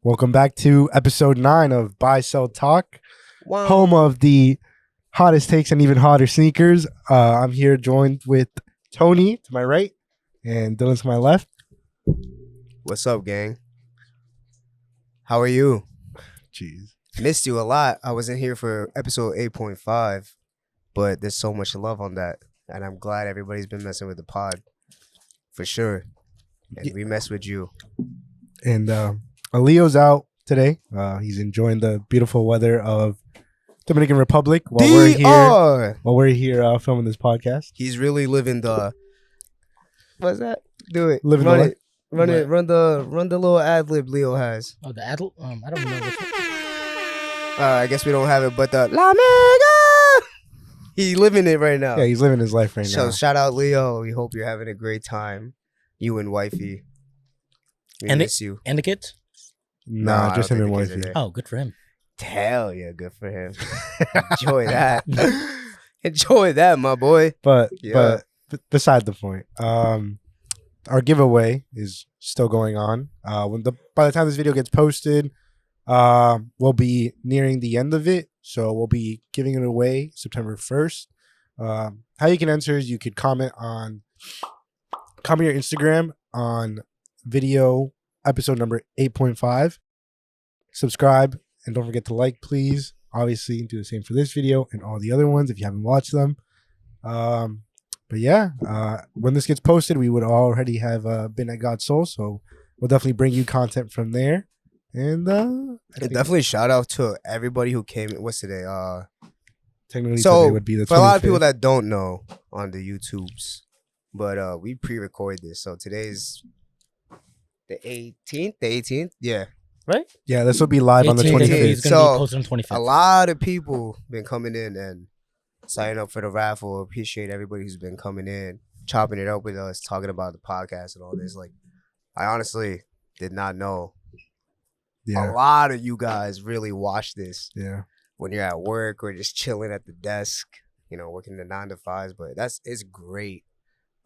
Welcome back to episode 9 of Buy Sell Talk, Wow. home of the hottest takes and even hotter sneakers. I'm here joined with Tony to my right and Dylan to my left. What's up, gang? How are you? Jeez. Missed you a lot. I wasn't here for episode 8.5, but there's so much love on that. And I'm glad everybody's been messing with the pod. For sure. And we mess with you. And Leo's out today. He's enjoying the beautiful weather of Dominican Republic while we're here filming this podcast. He's really living the... What's that? Do it. Living Run the it. Run it. Run the little ad lib Leo has. Oh, the ad lib? I don't know which one. I guess we don't have it, but the La Mega! He's living it right now. Yeah, he's living his life right now. So shout out Leo. We hope you're having a great time. You and wifey. We miss you. And the kids? Nah, I just don't him and think the kids wifey. are there. Oh, good for him. Hell yeah, good for him. Enjoy that. Enjoy that, my boy. But Yeah. beside the point, our giveaway is still going on. By the time this video gets posted, we'll be nearing the end of it. So we'll be giving it away September 1st. How you can enter is you could comment your Instagram on video episode number 8.5. Subscribe and don't forget to like, please. Obviously, do the same for this video and all the other ones if you haven't watched them. But yeah, when this gets posted, we would already have been at God's Soul, so we'll definitely bring you content from there. And Definitely shout out to everybody who came. What's today? technically So today would be the 25th. for a lot of people that don't know on the YouTubes, but we pre-record this, so today's the 18th. The 18th, yeah, right. Yeah, this will be live on the 18th, 25th. It's going to be posted on 25th. A lot of people been coming in and signing up for the raffle. Appreciate everybody who's been coming in, chopping it up with us, talking about the podcast and all this. Like, I honestly did not know Yeah, a lot of you guys really watch this yeah. when you're at work or just chilling at the desk, working the 9 to 5s. But it's great,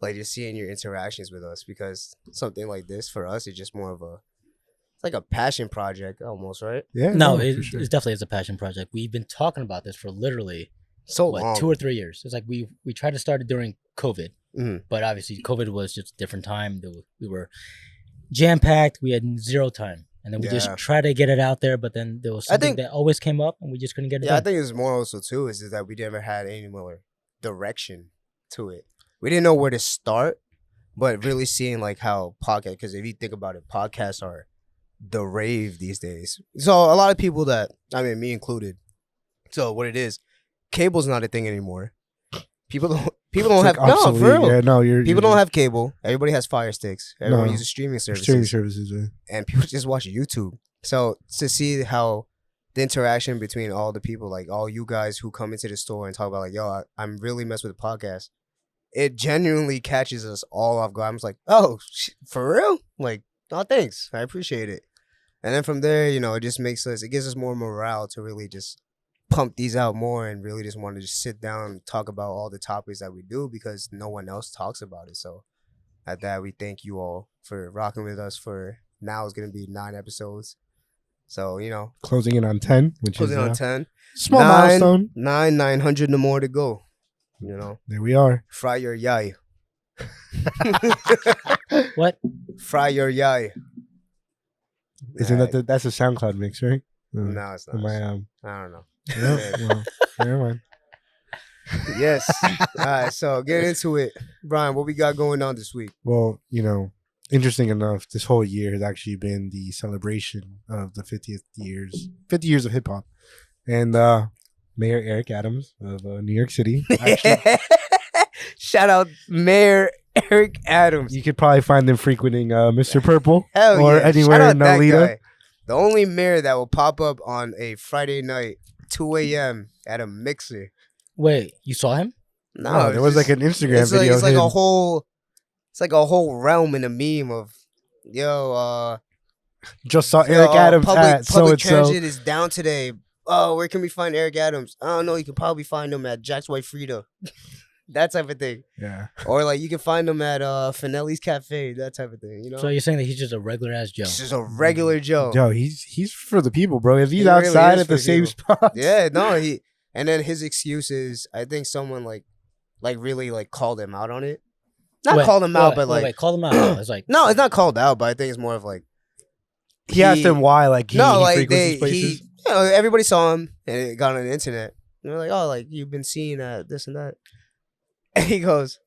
like just seeing your interactions with us, because something like this for us is just more of it's like a passion project almost, right? Yeah. No, for it sure. definitely is a passion project. We've been talking about this for literally, So long. 2 or 3 years. It's like we tried to start it during COVID, Mhm. but obviously COVID was just a different time. We were jam-packed. We had zero time. And then we Yeah. just tried to get it out there, but then there was I something think- that always came up, and we just couldn't get it Yeah, I done. think it's more also too is that we never had any more direction to it. We didn't know where to start, but really seeing like how podcast, because if you think about it, podcasts are the rave these days. So a lot of people me included. So what it is, cable's not a thing anymore. People don't It's have like obsolete. for real. Yeah, no, People don't have cable. Everybody has Fire Sticks. Everyone No. uses streaming services. streaming services. Yeah. And people just watch YouTube. So to see how the interaction between all the people, like all you guys who come into the store and talk about like, yo, I'm really messed with the podcast. It genuinely catches us all off guard. I'm just like, oh, for real? Like, oh, thanks. I appreciate it. And then from there, it just it gives us more morale to really just pump these out more and really just want to just sit down and talk about all the topics that we do, because no one else talks about it. So at that, we thank you all for rocking with us for now is going to be 9 episodes. So, Closing in on 10, which closing is on 10. small milestone. 900 no more to go. There we are. Fry your yai. What? Fry your yai. Isn't that's a SoundCloud mix, right? No, it's not. Am I don't know. yeah, well, never mind. Yes. All right, so get into it. Brian, what we got going on this week? Well, interesting enough, this whole year has actually been the celebration of the 50 years of hip hop. And Mayor Eric Adams of New York City. Actually, Shout out Mayor Eric Adams. you could probably find him frequenting Mr. Purple Hell or yeah. anywhere Shout out in that Nolita. guy. The only mayor that will pop up on a Friday night, 2 a.m. at a mixer. Wait, you saw him? No, it's there was just- like an Instagram it's like, video. it's like of a him. whole, realm in a meme of, Just saw Eric Adams at so public and so. transit is down today. Oh, where can we find Eric Adams? I don't know. You can probably find him at Jack's White Frida. That type of thing. Yeah. Or like you can find him at Finelli's Cafe, that type of thing, you know? So you're saying that he's just a regular ass Joe? He's just a regular Joe. Yo, he's for the people, bro. If he's He really outside is at for the the same people. spot. Yeah, no, and then his excuse is I think someone like really like called him out on it. Not called him out, but like call him out. It's like no, it's not called out, but I think it's more of like He asked him why, like, he frequents these places. you know, everybody saw him and it got on the internet. And they're like, oh, like you've been seeing this and that. And he goes,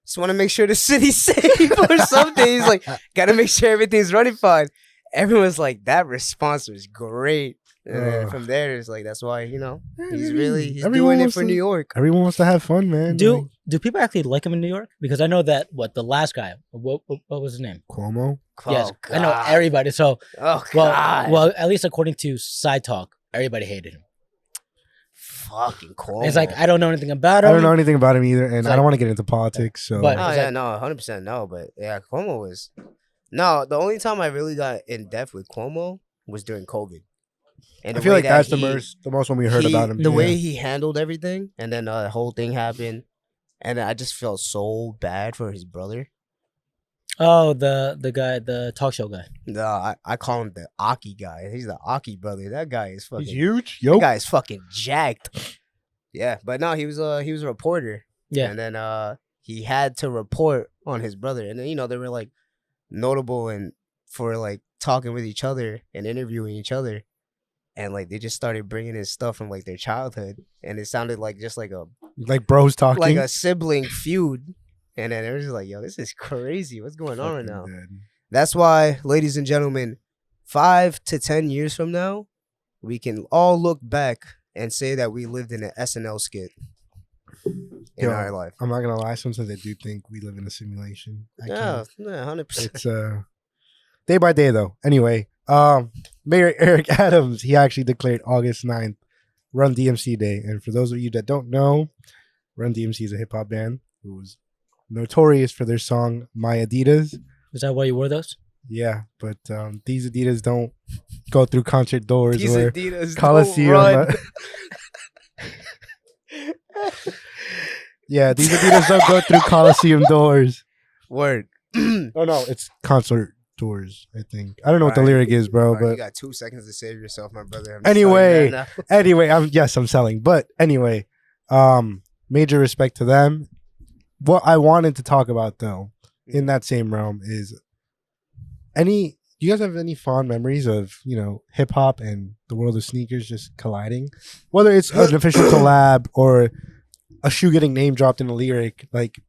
just want to make sure the city's safe or something. He's like, gotta make sure everything's running fine. Everyone's like, that response was great. And then from there, it's like, that's why, you know, he's doing it for New York. Everyone wants to have fun, man. Do people actually like him in New York? Because I know that the last guy, what was his name? Cuomo? Yes, God. I know everybody. So Oh, God. well, at least according to Side Talk, everybody hated him. Fucking Cuomo. It's like I don't know anything about him. I don't know anything about him either, and It's I don't want to get into politics. So, But- Oh, It's yeah, like- no, 100% no. But yeah, Cuomo was. No, the only time I really got in depth with Cuomo was during COVID. And I the feel way like that that's the most when we heard about him. The yeah. way he handled everything, and then the whole thing happened, and I just felt so bad for his brother. Oh, the guy, the talk show guy. No, I call him the Aki guy. He's the Aki brother. That guy is fucking. He's huge. That Yo, guy is fucking jacked. Yeah, but no, he was a reporter. Yeah. And then he had to report on his brother, and then you know they were like notable and for like talking with each other and interviewing each other, and like they just started bringing in stuff from like their childhood, and it sounded like just like like bros talking. a sibling feud, and then it was just like, yo, this is crazy. What's going on right now? Fucking dead. That's why, ladies and gentlemen, 5 to 10 years from now, we can all look back and say that we lived in an SNL skit in Yo, our life. I'm not gonna lie. Sometimes I do think we live in a simulation. I Yeah, can't. 100%. It's day by day though. Anyway, Mayor Eric Adams, he actually declared August 9th Run DMC Day. And for those of you that don't know, Run DMC is a hip hop band who was notorious for their song My Adidas. Is that why you wore those? Yeah, but these Adidas don't go through concert doors These or Adidas Coliseum. don't run. Yeah, these Adidas don't go through Coliseum doors. Word. Oh no, it's concert doors. I think I don't know what the Alright. lyric is, bro. Alright, you But got 2 seconds to save yourself, my brother. I'm Anyway, sorry, man. anyway, I'm selling. But anyway, major respect to them. What I wanted to talk about though, in that same realm, is do you guys have any fond memories of, you know, hip hop and the world of sneakers just colliding? Whether it's an official collab or a shoe getting name dropped in a lyric, like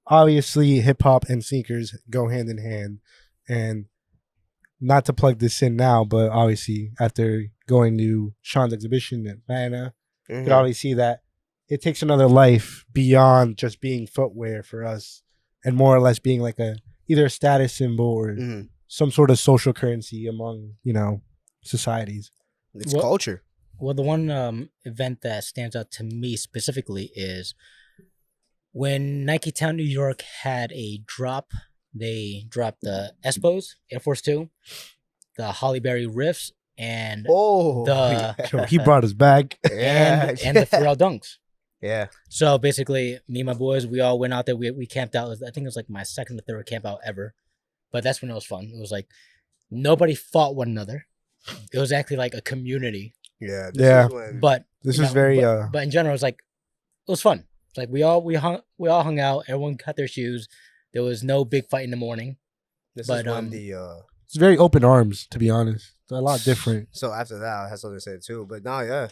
obviously hip hop and sneakers go hand in hand. And not to plug this in now, but obviously after going to Sean's exhibition in Atlanta, you could already see that it takes another life beyond just being footwear for us, and more or less being like either a status symbol or Mhm. some sort of social currency among, you know, societies. It's What- culture. Well, the one event that stands out to me specifically is when Nike Town, New York had a drop. They dropped the Espos, Air Force 2, the Holly Berry Riffs, and Oh, the- So he brought us back. yeah, and the Pharrell Dunks. yeah. So basically, me and my boys, we all went out there. We camped out. I think it was like my second or third camp out ever. But that's when it was fun. It was like nobody fought one another. It was actually like a community. Yeah. Yeah. Is when, But This you is know, very but in general, it was like it was fun. It's like we all hung out. Everyone cut their shoes. There was no big fight in the morning. this but, is when it's very open arms, to be honest. It's a lot different. So after that, I had something to say too. But no, yeah.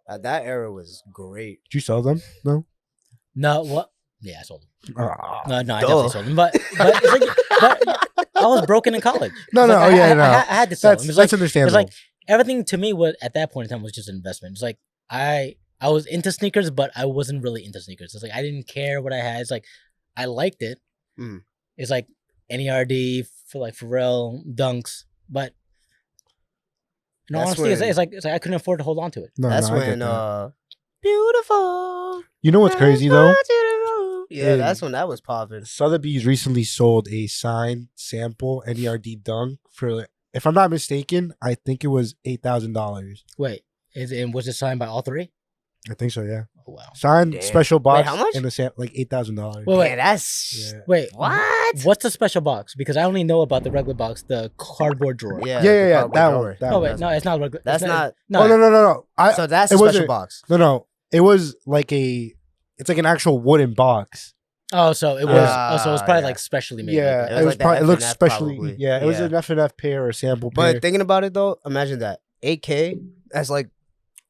That era was great. Did you sell them? No. No, what? Yeah, I sold them. Ah. No, I Duh. definitely sold them. But it's like, but I was broken in college. No, It's no, like, oh, yeah, I no. had to sell That's them. It's like understandable. like everything to me was at that point in time was just an investment. It's like I was into sneakers, but I wasn't really into sneakers. It's like I didn't care what I had. It's like I liked it. Mm. It's like NERD for like Pharrell Dunks, but in all That's honesty, when- it's like I couldn't afford to hold on to it. no, That's no, I get when that. beautiful. You know what's crazy though? Yeah, Yeah. that's when that was popping. Sotheby's recently sold a signed sample NERD dunk for, if I'm not mistaken, I think it was $8,000. Wait, and was it signed by all three? I think so, yeah. Oh, wow. Signed Damn. special box how much? in the like $8,000. Wait, Yeah, that's Yeah. Wait, what? What's the special box? Because I only know about the regular box, the cardboard drawer. Yeah, Yeah, the yeah, yeah, cardboard that drawer. one, that Oh one. wait, no, it's not regular. That's it's not. No, Oh no! So that's it a special wasn't- box. No. It was like it's like an actual wooden box. Oh, so it was. Yeah. So it was probably Yeah. like specially made. Yeah, like It that. was like the probably, it looked F&F specially. probably. Yeah, it was Yeah. an F&F pair or a sample pair. But thinking about it though, imagine that 8K. That's like,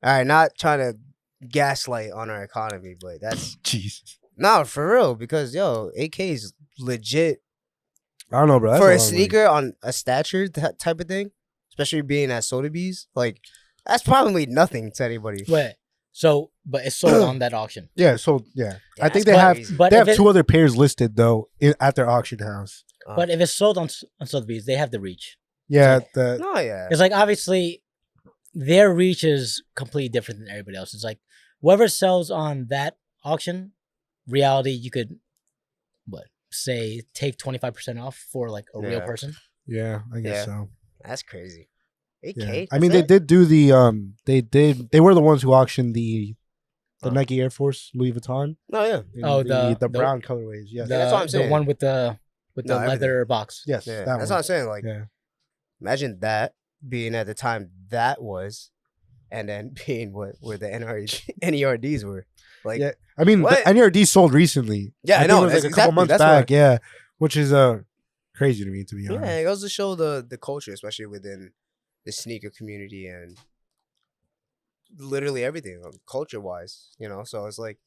all right, not trying to gaslight on our economy, but that's Jeez, no for real because 8K is legit I don't know, bro. That's for a a lot of money. sneaker on a stature that type of thing, especially being at Sotheby's. Like that's probably nothing to anybody. Wait. So, but it's sold on that auction. Yeah, so yeah, I think that's they have crazy. But they if have it- two other pairs listed though at their auction house. But if it's sold on Sotheby's, they have the reach. Yeah, No, yeah. It's like obviously their reach is completely different than everybody else. It's like whoever sells on that auction, reality, you could say take 25% off for like a real Yeah. person. yeah, I guess Yeah. so. That's crazy. Yeah. 8K. I mean, they did do the they were the ones who auctioned the Huh. Nike Air Force Louis Vuitton. Oh yeah. in Oh, the the- brown colorways. Yes, The, that's what I'm the saying. one with the No, leather box. yes, Yeah. that That's one. what I'm saying. Like, Yeah, imagine that being at the time that was, and then being where the NERDs were. Like, yeah. I mean, What? the NERD sold recently. Yeah, I think know, It was like that's a couple exactly- months that's back. what- Yeah, which is crazy to me, to be honest. yeah, it goes to show the culture, especially within the sneaker community and literally everything, culture wise. So it's like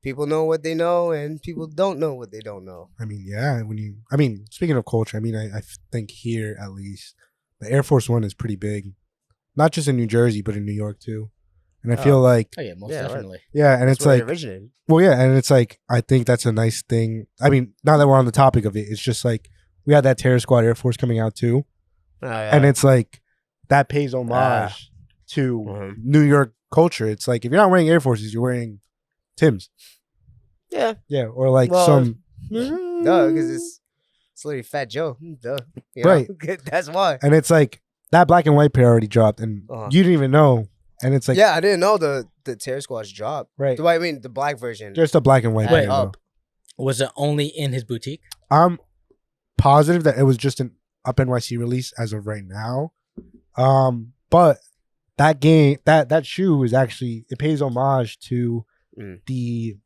people know what they know, and people don't know what they don't know. I mean, yeah. Speaking of culture, I think here at least the Air Force One is pretty big, not just in New Jersey but in New York too. And I feel like, Oh yeah, most Yeah, right. definitely. yeah, and That's it's where like, it originated. well, yeah, and it's like I think that's a nice thing. I mean, now that we're on the topic of it, it's just like we had that Terror Squad Air Force coming out too, Oh, yeah. and it's like that pays homage to Mhm. New York culture. It's like if you're not wearing Air Forces, you're wearing Timbs, yeah, yeah, or like Well, some. duh, because it's literally Fat Joe. Duh, you know? Right. That's why. And it's like that black and white pair already dropped, and Uh-huh. you didn't even know. And it's like, Yeah, I didn't know the Terror Squad's drop. right, I mean, the black version. just a black and white Wait, pair. though. up. Was it only in his boutique? I'm positive that it was just an Up NYC release as of right now. But that shoe is actually, it pays homage to Mm. the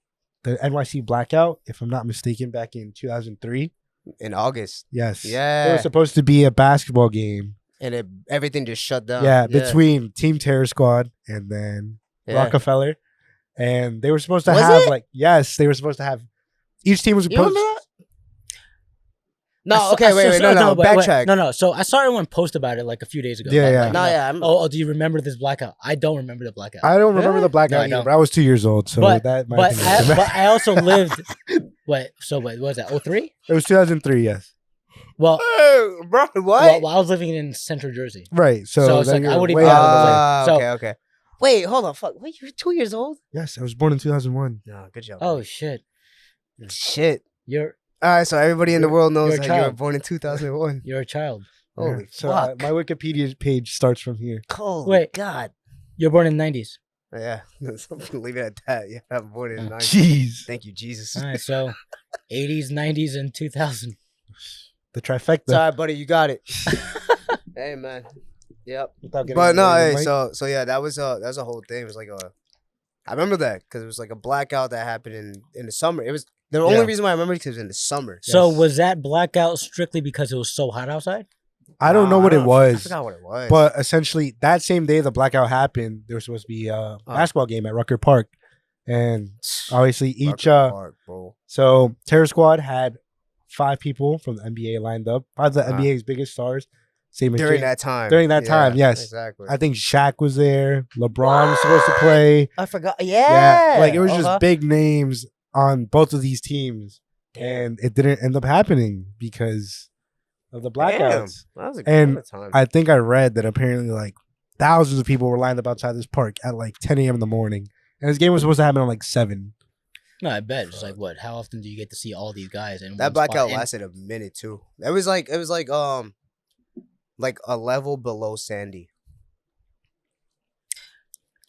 NYC blackout, if I'm not mistaken, back in 2003. In August. Yes. Yeah. It was supposed to be a basketball game. And everything just shut down. Yeah, between Team Terror Squad and then Yeah. Rockefeller. And they were supposed to Was have it? they were supposed to have, each team was You remember supposed that? No, okay, wait, no, wait, backtrack. No. So I saw everyone post about it like a few days ago. Yeah, Like, yeah. like, No, you know, yeah. Oh, do you remember this blackout? I don't remember the blackout. I don't remember Really? the blackout No, I either, don't. but I was 2 years old, so But- that might but have been I also lived. What was that? 03? It was 2003, yes. Well, Hey, bro, what? well, I was living in Central Jersey. Right. So, So it's then like, I you're wouldn't way even- out of the way. So- Okay. Wait, hold on. Fuck. Wait, you're 2 years old? Yes, I was born in 2001. No, good job. Oh shit! shit. You're All right, so everybody in the world knows you're a that you were child. born in 2001. you're a child. Holy Yeah. So fuck. my Wikipedia page starts from here. Holy Wait. God. You're born in the 90s. Yeah, leave it at that. Yeah, I'm born in the 90s. Jeez. Thank you, Jesus. All right, so 80s, 90s, and 2000. The trifecta. Sorry, buddy, you got it. Hey, man. Yep. Without getting But no, away hey, with Mike. so yeah, that was a whole thing. It was like I remember that because it was like a blackout that happened in the summer. It was the only Yeah. reason why I remember it because it was in the summer. So Yes. was that blackout strictly because it was so hot outside? I don't know what it I was, forgot what it was. but essentially that same day the blackout happened, there was supposed to be a basketball game at Rucker Park, and obviously each Rucker Park, bro. so Terror Squad had 5 people from the NBA lined up, 5 of the Ah. NBA's biggest stars. Same as During Jay- that time. During that time, yes. Exactly. I think Shaq was there. LeBron was supposed to play. I forgot. Yeah. Like it was Uh-huh. just big names on both of these teams, and it didn't end up happening because of the blackouts. Damn, that was a And good time. I think I read that apparently like thousands of people were lined up outside this park at like 10 a.m. in the morning, and this game was supposed to happen at like 7. No, I bet. It's like, what? How often do you get to see all these guys? In That one spot? blackout And- lasted a minute too. It was like a level below Sandy.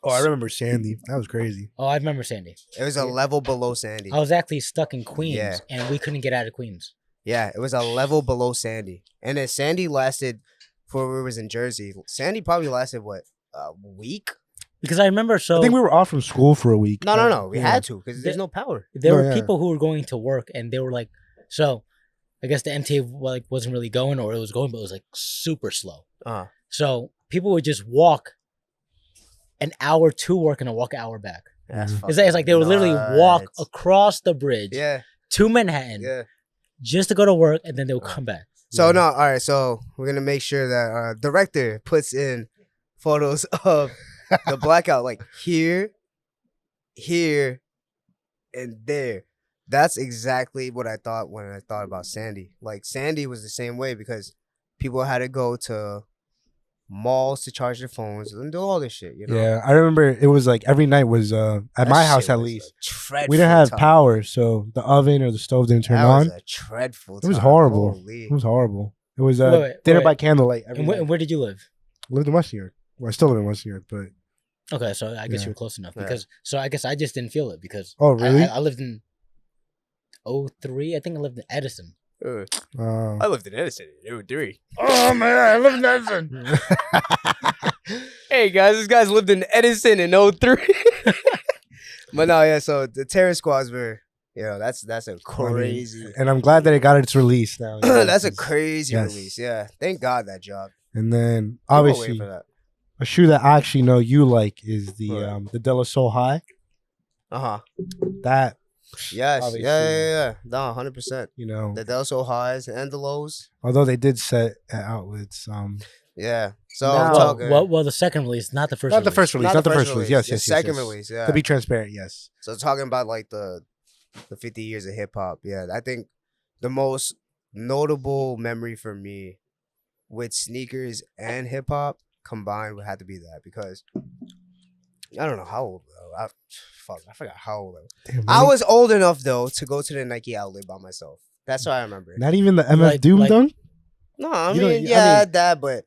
Oh, I remember Sandy. That was crazy. Oh, I remember Sandy. It was a level below Sandy. I was actually stuck in Queens, Yeah. and we couldn't get out of Queens. Yeah, it was a level below Sandy. And then Sandy lasted for we was in Jersey. Sandy probably lasted what, a week? Because I remember, so I think we were off from school for a week. No. We Yeah. had to because there's no power. there No, were yeah. people who were going to work, and they were like, so I guess the MTA like wasn't really going, or it was going, but it was like super slow. So people would just walk an hour to work and a walk an hour back. That's Mhm. It's like they would literally walk nuts. across the bridge Yeah, to Manhattan yeah. just to go to work, and then they would come back. So Yeah. no, all right. So we're gonna make sure that our director puts in photos of the blackout, like here, and there. That's exactly what I thought when I thought about Sandy. Like Sandy was the same way because people had to go to malls to charge their phones and do all this shit. You know. Yeah, I remember it was like every night was at That my shit house at was least. a dreadful We didn't have time. power, so the oven or the stove didn't turn That on. was a dreadful. It was time. horrible. Holy. It was horrible. It was Wait, dinner wait. by candlelight. Every And night. where did you live? Lived in West New York. Well, I still live in West New York, but Okay, so I guess Yeah. you were close enough Yeah. because so I guess I just didn't feel it because oh really? I lived in 03. I think I lived in Edison. I lived in Edison in 03. Oh man, I lived in Edison. Hey guys, this guy's lived in Edison in 03. But no, yeah, so the terror squads were, that's a crazy. and I'm glad that it got its release now. you know, That's a 'cause- crazy yes. release. Yeah. Thank God that job. And then People were obviously waiting for that. a shoe that I actually know you like is the What? the De La Soul High. Uh-huh. That Yes. Obviously. Yeah. No, 100%. you know, The Del Sol highs and the lows. although they did set at outlets. Yeah. So Now- I'm talking. Well, the second release, not the first. Not the first release. Not the first release. Yes, the yes, second yes. release. Yeah. To be transparent, yes. So talking about like the 50 years of hip hop, yeah, I think the most notable memory for me with sneakers and hip hop combined would have to be that because I don't know how old though. I forgot how old I was. Damn, I really? was old enough though to go to the Nike outlet by myself. That's what I remember. Not even the MF Like- Doom like- dunk. No, I You don't- mean, I yeah, mean- that, but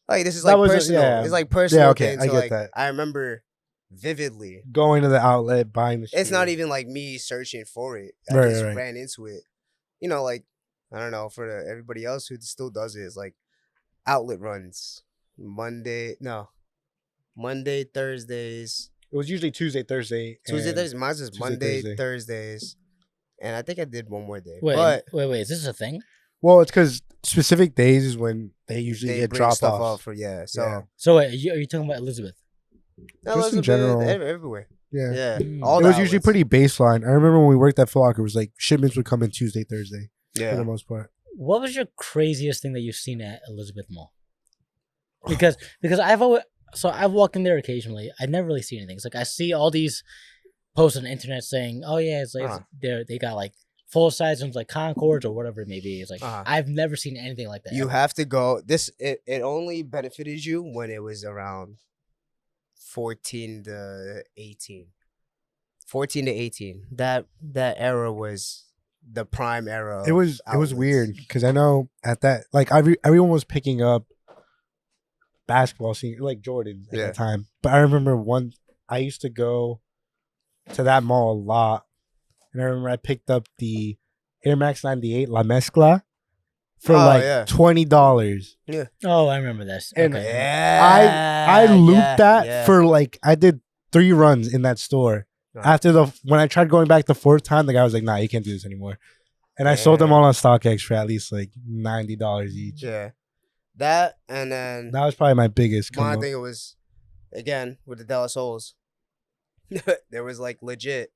like this is That like was a- personal. yeah. It's like personal. Yeah, okay, thing I to, get like, that. I remember vividly. Going to the outlet, buying the. It's shoe. not even like me searching for it. I Right, just right. ran into it. Like I don't know for everybody else who still does it. It's like outlet runs. Monday, Thursdays, It was usually Tuesday, Thursday, Tuesday, and- Thursdays. Mine's is Tuesday, Monday, Thursday. Thursdays, and I think I did one more day. Wait, but wait. Is this a thing? Well, it's because specific days is when they usually they get bring dropped stuff off. off for So Yeah. So wait, are you talking about Elizabeth? Just in Elizabeth, general. everywhere. Yeah. Yeah, Mm. all It the was usually outlets. pretty baseline. I remember when we worked at Foot Locker, it was like shipments would come in Tuesday, Thursday for Yeah, the most part. What was your craziest thing that you've seen at Elizabeth Mall? Because I've walked in there occasionally. I never really see anything. It's like I see all these posts on the internet saying, "Oh yeah, it's like they got like full size ones like Concords or whatever it may be." It's like I've never seen anything like that. you ever. have to go. It only benefited you when it was around 14 to 18. 14 to 18. That era was the prime era. It was outlets. weird because I know at that like everyone was picking up basketball scene like Jordan at Yeah. the time. But I remember I used to go to that mall a lot, and I remember I picked up the Air Max 98 La Mezcla for Oh, like yeah. $20. Oh, I remember this. And Okay. Yeah, I looped yeah, that yeah. for like I did 3 runs in that store. Right. When I tried going back the 4th time, the guy was like, "Nah, you can't do this anymore." And I sold them Yeah. all on StockX for at least like $90 each. Yeah, that and then That was probably my biggest come I up. think it was again with the De La Souls. There was like legit.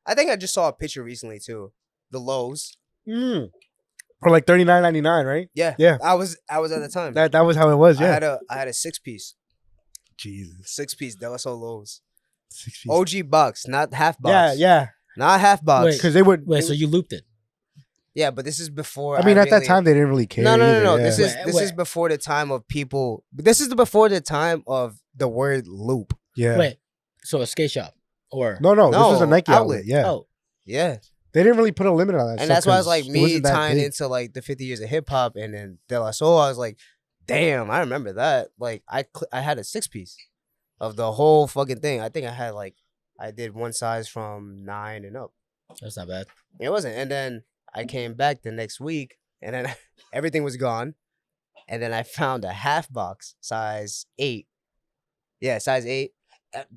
I think I just saw a picture recently too. The lows. For like $39.99, right? Yeah, Yeah. I was at the time. That was how it was. I Yeah. had a 6-piece, Jesus. 6-piece De La Soul lows. 6 piece. OG box, not half Yeah, box. yeah. Not half box. Wait. Because they would. Wait, so you looped it? Yeah, but this is before. I mean, at that really- time they didn't really care. No. either, This yeah. is Wait. is before the time of people. This is before the time of the word loop. Yeah. Wait, so a skate shop or No, this was a No, Nike outlet. outlet. Yeah. Oh, Yeah, They didn't really put a limit on that. and stuff that's why I was 'cause like it me wasn't that tying big. into like the 50 years of hip hop and then De La Soul. I was like, damn, I remember that. Like I had a 6-piece. of the whole fucking thing. I think I did one size from 9 and up. That's not bad. It wasn't. And then I came back the next week, and then everything was gone. And then I found a half box, size 8. Yeah, size 8.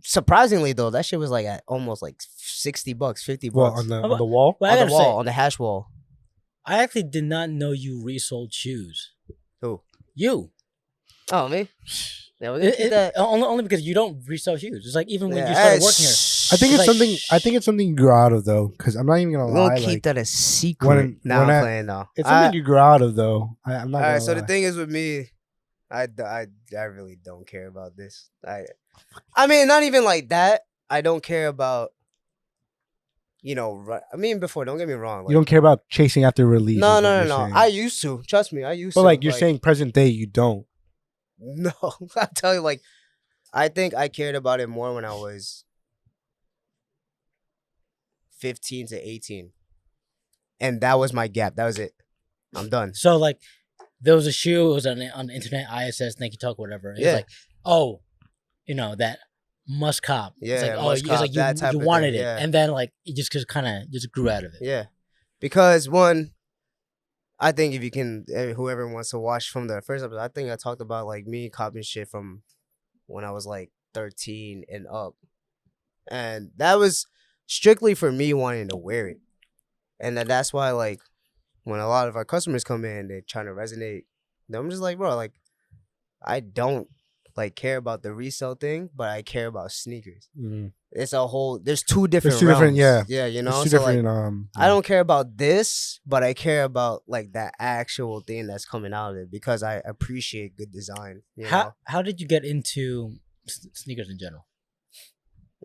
Surprisingly though, that shit was like at almost like $60, $50. Well, on the wall. Well, I On the gotta wall, say, on the hash wall. I actually did not know you resold shoes. Who? You. Oh, me? Yeah, we keep that. Only because you don't resell shoes. It's like even when Yeah, you started hey, working here. I think it's like, something. I think it's something you grow out of though, because I'm not even gonna We're gonna lie. keep Like, that a secret. when I'm I- playing though. it's something you grow out of though. I'm not. All Gonna right, so lie. the thing is with me, I really don't care about this. I mean, not even like that. I don't care about, I mean, before, don't get me wrong. You don't care about chasing after release. No, is what no, you're no, no. saying. I used to. Trust me, I used But to. like you're saying, present day, you don't. No, I tell you, like, I think I cared about it more when I was 15 to 18. And that was my gap. That was it. I'm done. So like, there was a shoe. It was on the internet, ISS, Nike Talk, whatever. It was Yeah. like, oh, that must cop. Yeah, It's like, must it's cop, like that type you of wanted thing, it, yeah. and then like it just kind of just grew out of it. Yeah. Because one, I think if you can, whoever wants to watch from the first episode, I think I talked about like me copying shit from when I was like 13 and up. And that was strictly for me wanting to wear it. And that's why, like, when a lot of our customers come in, they're trying to resonate. I'm just like, bro, like, I don't like care about the resale thing, but I care about sneakers. It's a whole. There's two different. There's two different, realms. yeah. Yeah, There's two So like, different. I don't care about this, but I care about like that actual thing that's coming out of it because I appreciate good design. You know? How did you get into sneakers in general?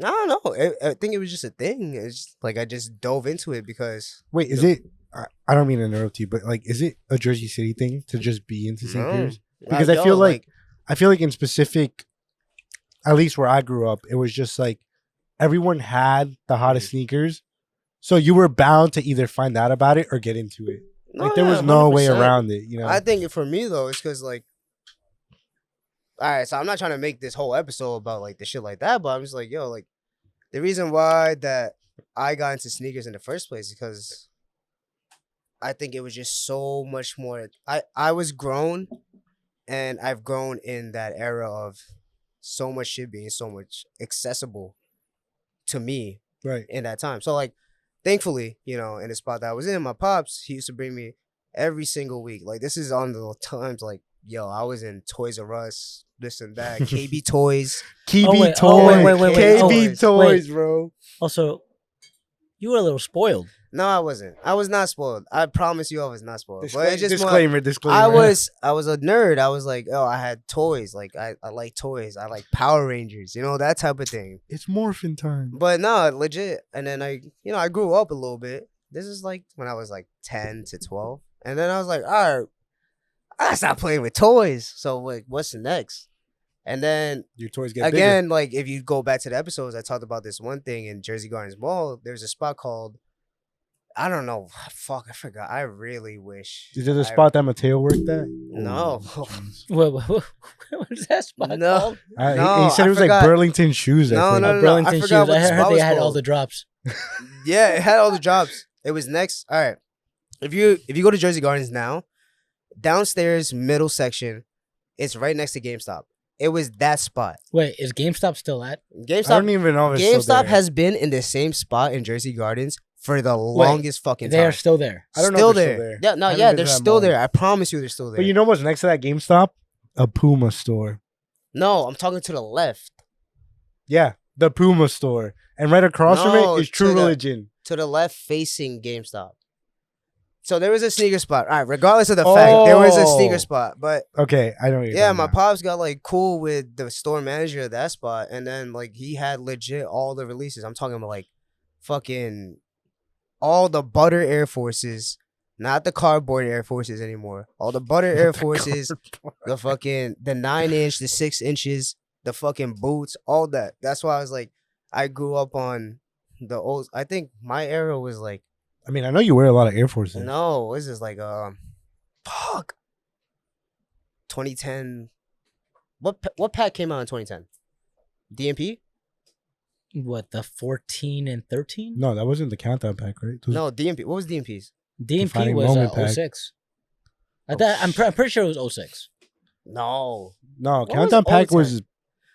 I don't know. I think it was just a thing. It's just, like I just dove into it because Wait, is it? I don't mean to interrupt you, but like, is it a Jersey City thing to just be into sneakers? Because I feel like in specific, at least where I grew up, it was just like everyone had the hottest sneakers, so you were bound to either find out about it or get into it. Like there was no way around it. I think for me though, it's because like, all right, so I'm not trying to make this whole episode about like the shit like that, but I'm just like, yo, like the reason why that I got into sneakers in the first place is because I think it was just so much more. I was grown, and I've grown in that era of so much shit being so much accessible to me Right. in that time. So like, thankfully, in the spot that I was in, my pops, he used to bring me every single week. Like this is on the times like, yo, I was in Toys R Us, this and that, KB Toys. KB Oh, wait, Toys. wait, KB Toys, wait. bro. Also, you were a little spoiled. No, I wasn't. I was not spoiled. I promise you, I was not spoiled. But it's just more- Disclaimer. I was a nerd. I was like, oh, I had toys. Like I like toys. I like Power Rangers. That type of thing. It's morphin time. But no, legit. And then I grew up a little bit. This is like when I was like 10 to 12. And then I was like, all right, I stopped playing with toys. So like, what's the next? And then Your toys get again, like if you go back to the episodes, I talked about this one thing in Jersey Gardens Mall. There's a spot called, I don't know. Fuck, I forgot. I really wish. bigger. Is it the spot that Mateo worked at? No. What is that spot No. called? No, he said I it was forgot. like Burlington shoes. I No, think. no, no. Burlington I shoes. forgot what I the heard spot they was had all called. the drops. Yeah, it had all the drops. It was next. All right. If you go to Jersey Gardens now, downstairs middle section, it's right next to GameStop. It was that spot. Wait, is GameStop still at? I GameStop. don't even know if it's still GameStop there. has been in the same spot in Jersey Gardens for the longest fucking time. They are still there. I don't know still if they're there. still there. Yeah, no, I haven't yeah, been they're to that still mall. there. I promise you, they're still there. But you know what's next to that GameStop? A Puma store. No, I'm talking to the left. Yeah, the Puma store. And right across from No, it is True to the- Religion. To the left facing GameStop. So there was a sneaker spot. All right, regardless of the fact, there was a sneaker Oh. spot. But Okay, I know what you're yeah, talking my about. pops got like cool with the store manager of that spot. And then like he had legit all the releases. I'm talking about like fucking all the butter Air Forces, not the cardboard Air Forces anymore. All the butter Air Forces, the 9-inch, the 6 inches, the fucking boots, all that. That's why I was like, I grew up on the old. I think my era was like, I mean, I know you wear a lot of Air Forces. no, this is like 2010. What pack came out in 2010? DMP? What, the 14 and 13? No, that wasn't the countdown pack, right? Those- No, DMP. What was DMP's? DMP Defining was moment pack. 06. I'm pretty sure it was 06. No. No, What countdown was pack old was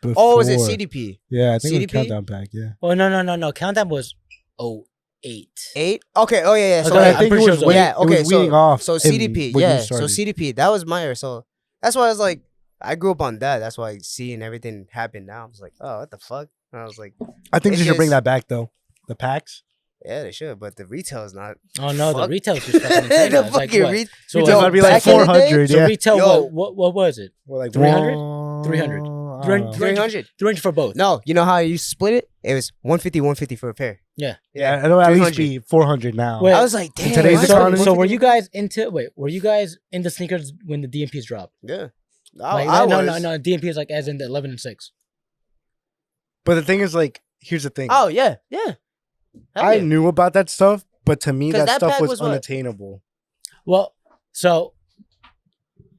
before. Oh, was it CDP? Yeah, I think it CDP? was countdown pack. Yeah. Oh, no. Countdown was 08. 8? Okay. Oh yeah. So Okay, I I'm think it pretty sure was it was way, yeah. Okay. it was weaning So off. so in CDP. when you Yeah. So started. CDP. That was my year. So that's why I was like, I grew up on that. That's why seeing everything happen now, I was like, oh, what the fuck? And I was like, I think it's they should bring just- that back though. The packs. yeah, they should, but the retail is not. Oh, no, the Fuck. retail is just fucking insane. The It's like, fucking what? re- So, retail what- That'd be like back in the day? 400. so Yeah. retail, Yo. what was it? Well, like 300? 100? 300. I don't 300. know. 300. 300 for both. No, you know how you split it? It was 150 for a pair. Yeah. Yeah, it'll at least 300. be 400 now. Wait, I was like, damn. today's why is it economy- So were 150? you guys into sneakers when the DMPs dropped? Yeah. Like, I no, was. no. DMP is like as in the 11 and 6. But the thing is, like, here's the thing. Oh yeah, yeah. Hell I yeah. knew about that stuff, but to me, 'Cause that that stuff pack was was what? unattainable. Well, so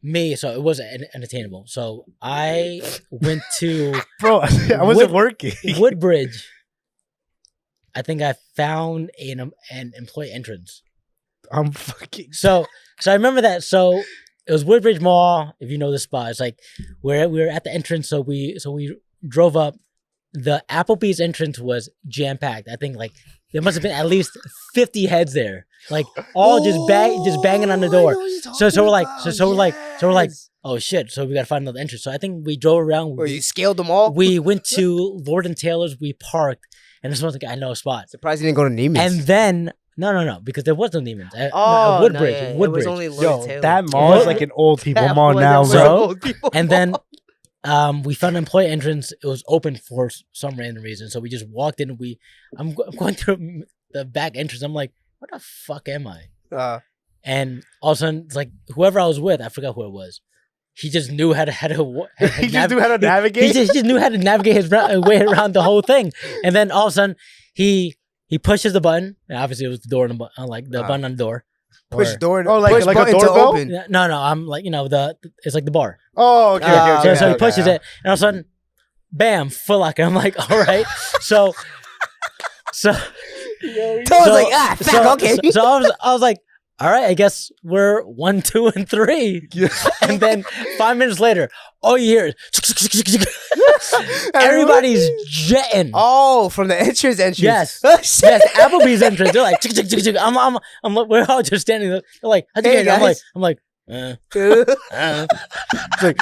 it wasn't unattainable. So I went to Bro, I wasn't working. Woodbridge. I think I found an employee entrance. I'm fucking. So I remember that. So it was Woodbridge Mall. If you know the spot, it's like we were at the entrance. So we drove up. The Applebee's entrance was jam packed. I think like there must have been at least 50 heads there, like all just banging on the door. So we're like, oh shit! So we gotta find another entrance. So I think we drove around. Where you scaled them all? We went to Lord and Taylor's. We parked, and this was like I know a spot. Surprised you didn't go to Neiman's. And then no, because there was no Neiman's. Woodbridge. It Woodbridge. was only Lord Yo, Taylor. that mall is like an old people That mall was- now, that was bro. an So- old people And mall. then we found an employee entrance. It was open for some random reason. So we just walked in. I'm going through the back entrance. I'm like, where the fuck am I? And all of a sudden, it's like whoever I was with, I forgot who it was. He just knew how to He just knew how to navigate. He just knew how to navigate his way around the whole thing. And then all of a sudden, he pushes the button. And obviously, it was the door on the button on the door. Push Or- door. Oh, like- push like a button to doorbell? open. No, I'm like it's like the bar. Oh, okay. So he pushes it, and all of a sudden, bam, Foot Locker. I'm like, all right. So Toad's so- like, fuck, so, okay. So I was like, all right, I guess we're 1, 2, and 3. Yeah. And then 5 minutes later, all you hear is everybody's jetting. Oh, from the entrance. Yes. Oh, shit. Yes, Applebee's entrance. They're like, I'm like, we're all just standing there. They're like, how'd you Hey, get here? I'm like, guys. It's like,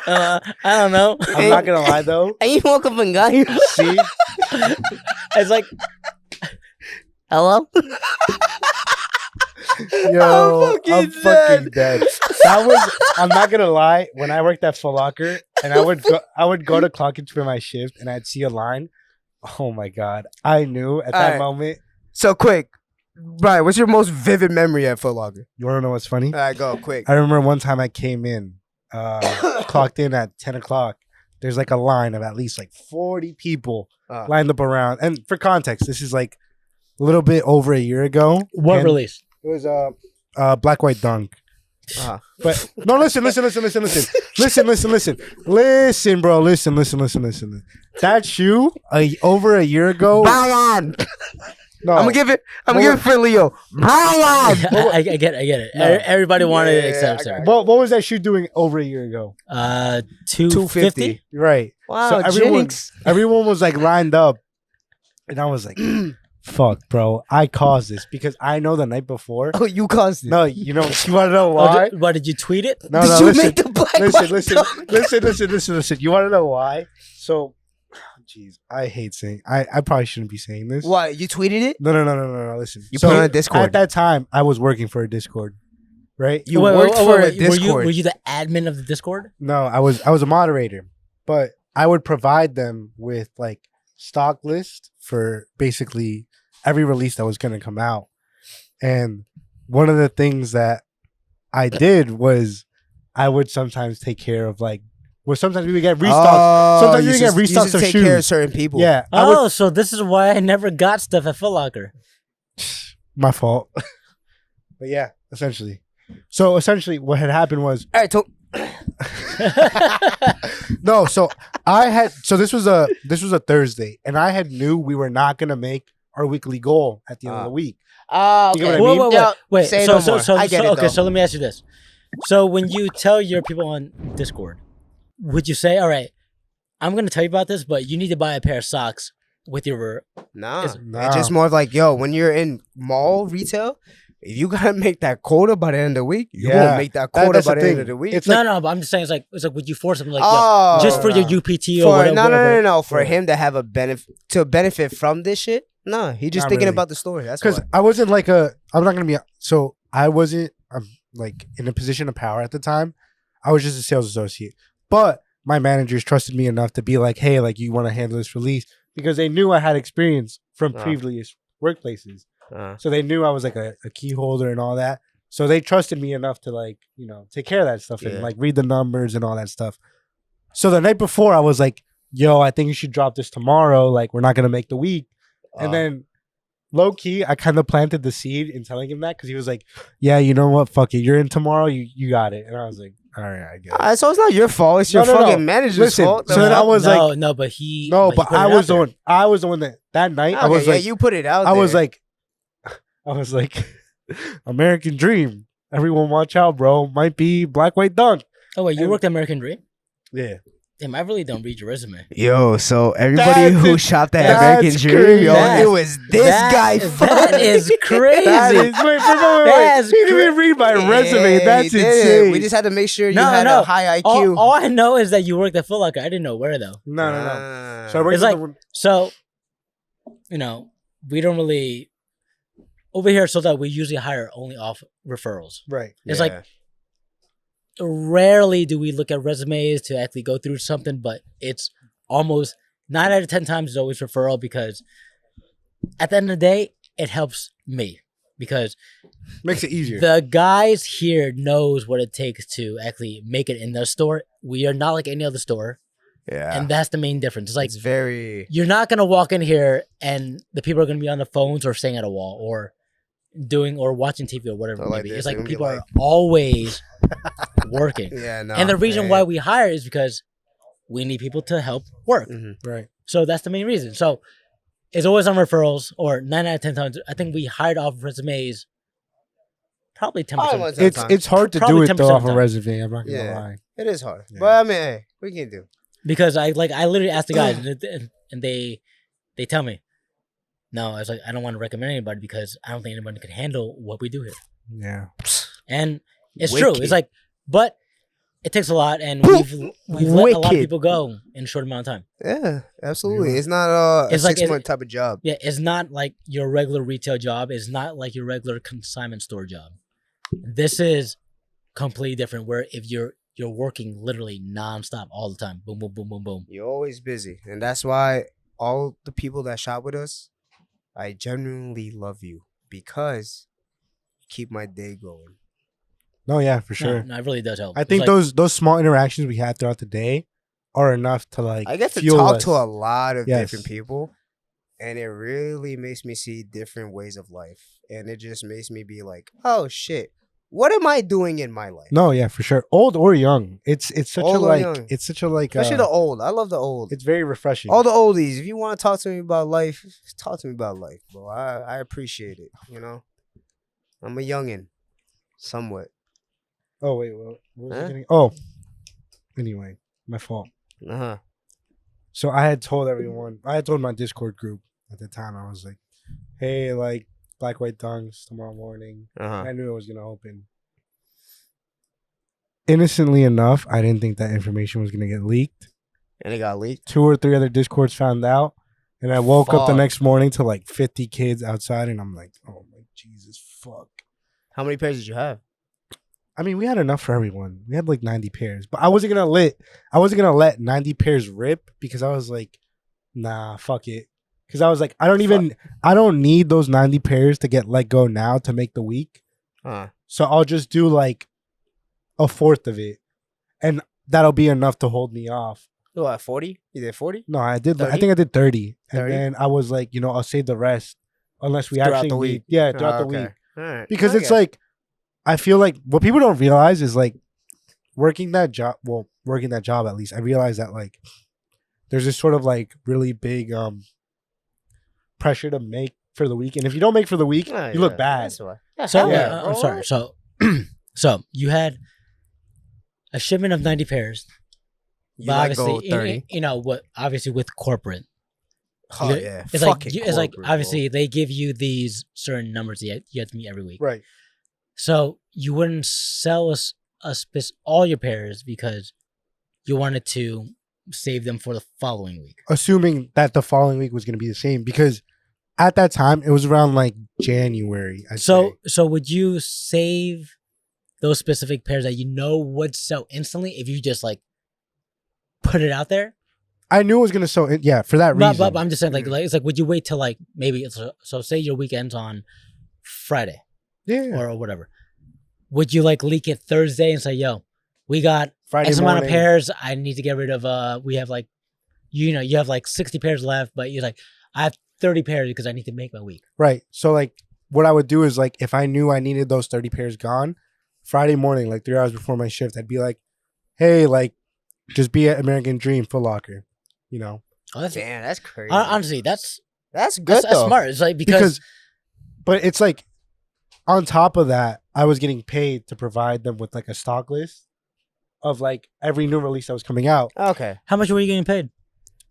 I don't know. I'm not gonna lie though. And you woke up and got here. See, It's like, Hello? yo, fucking I'm fucking dead. That was. I'm not gonna lie. When I worked at Foot Locker, and I would go to clock in for my shift, and I'd see a line. Oh my god! I knew at that Alright. moment. So quick. Brian, what's your most vivid memory at Foot Locker? You wanna know what's funny? All right, go quick. I remember one time I came in, clocked in at 10 o'clock. There's like a line of at least like 40 people lined up around. And for context, this is like a little bit over a year ago. what And release? It was Black White Dunk. Uh-huh. But no, listen, bro, listen. That shoe over a year ago. Brian! No, I'm gonna give it for Leo. Brian! I get it. No. Everybody wanted it Yeah, except I got Sarah. it. what was that shoe doing over a year ago? 250. Right. Wow, So Jinx. everyone was like lined up, and I was like, "Fuck, bro, I caused this because I know the night before." Oh, you caused it. No, you know, you want to know Oh, why? what did you tweet it? No, Did no, you listen, make the black white listen. You want to know why? So, jeez, I hate saying. I probably shouldn't be saying this. What? You tweeted it? No. Listen, You put it on Discord. At that time, I was working for a Discord, right? You worked for a Discord. Were you the admin of the Discord? No, I was a moderator, but I would provide them with like stock list for basically every release that was going to come out. And one of the things that I did was I would sometimes take care of like, well, sometimes we would get restocks. Sometimes we would get restocks to of take shoes. care of certain people. Yeah, I would, Oh, so this is why I never got stuff at Foot Locker. my fault. But yeah, essentially. So essentially, what had happened was All right, No, so this was a Thursday, and I had knew we were not gonna make our weekly goal at the end of the week. Oh, You get okay. what I mean? Wait. Say So, no so, more. so, I get so, it, okay. though. So let me ask you this: so when you tell your people on Discord, would you say, "All right, I'm gonna tell you about this, but you need to buy a pair of socks with your Nah. It's- It's just more of like, yo, when you're in mall retail, if you gotta make that quota by the end of the week, you Yeah. won't make that quota That's by the the end thing. of the week. It's no, like, no, but I'm just saying it's like would you force them like oh, just for your no. UPT or for whatever? no, whatever. no. For Yeah. him to have a benefit from this shit, nah, he just Not thinking really. about the story. That's because why. I wasn't like I'm not gonna be so I wasn't like in a position of power at the time. I was just a sales associate, but my managers trusted me enough to be like, hey, like you want to handle this release because they knew I had experience from previous workplaces, so they knew I was like a key holder and all that. So they trusted me enough to like take care of that stuff and like read the numbers and all that stuff. So the night before, I was like, yo, I think you should drop this tomorrow. Like we're not gonna make the week, and then. Low key, I kind of planted the seed in telling him that because he was like, "Yeah, you know what? Fuck it, you're in tomorrow. You got it." And I was like, "All right, I get it." So it's not your fault. It's your No, no, no. fucking manager's Listen, fault. so then I was no, like, no, but he "No," he but put it I out was the there. one. I was the one that night. I Okay, was like, you put it out. I was there. like, American Dream. Everyone, watch out, bro. Might be black white dunk. Oh wait, you and- worked at American Dream? Yeah, Damn, I really don't read your resume. yo, so everybody That's who it. shopped at That's American Dream, crazy. yo, That- it was this guy. That is crazy. that is. Wait. That's He didn't even read my resume. Yeah, That's he did it. insane. We just had to make sure you No, had no. a high IQ. All I know is that you worked at Foot Locker. I didn't know where though. no. Ah. So I worked It's at like- the- So, we don't really over here. So that we usually hire only off referrals. right. It's like rarely do we look at resumes to actually go through something, but it's almost 9 out of 10 times it's always referral because at the end of the day, it helps me because Makes it easier. the guys here knows what it takes to actually make it in the store. We are not like any other store, yeah, and that's the main difference. It's like it's very you're not gonna walk in here and the people are gonna be on the phones or staying at a wall or doing or watching TV or whatever Or it may like be. this, It's they're like gonna be people like- are always working. yeah. No, And the reason man. why we hire is because we need people to help work. Mhm. right. So that's the main reason. So it's always on referrals or 9 out of 10 times. I think we hired off resumes probably 10%. Probably once at a time. It's hard to Probably do it 10% though of off the a time. resume. I'm not gonna Yeah. lie. It is hard, Yeah. but I mean, hey, we can do. Because I literally asked the guys and they tell me, no, I was like, I don't want to recommend anybody because I don't think anybody can handle what we do here. Yeah. And it's true. Wicked. It's like, but it takes a lot, and we've let a lot of Wicked. people go in a short amount of time. Yeah, absolutely. Yeah. It's not a It's like- 6 month type of job. Yeah, it's not like your regular retail job. It's not like your regular consignment store job. This is completely different. Where if you're working literally nonstop all the time, boom, boom, boom, boom, boom. You're always busy, and that's why all the people that shop with us, I genuinely love you because you keep my day going. No, yeah, for sure. No, it really does help. I It's think like- those small interactions we have throughout the day are enough to like. I get to fuel talk us. to a lot of Yes. different people, and it really makes me see different ways of life, and it just makes me be like, oh shit, what am I doing in my life? No, yeah, for sure. Old or young, it's such Old a or like. young. It's such a like. Especially the old. I love the old. It's very refreshing. All the oldies. If you want to talk to me about life, talk to me about life, bro. I appreciate it. You know, I'm a youngin, somewhat. Oh wait, what was I Huh? getting? Oh, anyway, my fault. Uh huh. So I had told everyone. I had told my Discord group at the time. I was like, "Hey, like black white dunks tomorrow morning." Uh huh. I knew it was gonna open. Innocently enough, I didn't think that information was gonna get leaked. And it got leaked. 2 or 3 other Discords found out, and I woke up the Fuck. next morning to like 50 kids outside, and I'm like, "Oh my Jesus, fuck!" How many pairs did you have? I mean, we had enough for everyone. We had like 90 pairs, but I wasn't gonna let 90 pairs rip because I was like, "Nah, fuck it." Because I was like, I don't need those 90 pairs to get let go now to make the week. So I'll just do like a fourth of it, and that'll be enough to hold me off. Oh, at 40? You did 40? No, I did. I 30? think I did 30, 30? and then I was like, I'll save the rest unless we Throughout actually the need- week. Yeah, throughout the week. All right. Because it's like, I feel like what people don't realize is like, working that job, at least, I realized that like there's this sort of like really big pressure to make for the week, and if you don't make for the week, Oh, you look yeah, bad. that's why. So Yeah, I'm sorry. So so you had a shipment of 90 pairs. You But might go obviously, 30. you know what? Obviously, with corporate, Oh, you- yeah. it's like Fucking it's like corporate, obviously they give you these certain numbers that you have to meet every week. Right. So you wouldn't sell all your pairs because you wanted to save them for the following week. Assuming that the following week was going to be the same, because at that time it was around like January. So would you save those specific pairs that you know would sell instantly if you just like put it out there? I knew it was going to sell. Yeah, for that reason. But I'm just saying, like it's like, would you wait till like maybe so say your weekend's on Friday Yeah. or whatever? Would you like leak it Thursday and say, "Yo, we got Friday X amount of morning. pairs. I need to get rid of. We have like, you know, you have like 60 pairs left, but you're like, I have 30 pairs because I need to make my week." Right. So like what I would do is like if I knew I needed those 30 pairs gone, Friday morning, like 3 hours before my shift, I'd be like, hey, like just be at American Dream Foot Locker, you know? Oh, that's Damn, that's crazy. honestly, that's good that's though. smart. It's like because But it's like on top of that, I was getting paid to provide them with like a stock list of like every new release that was coming out. Okay. how much were you getting paid?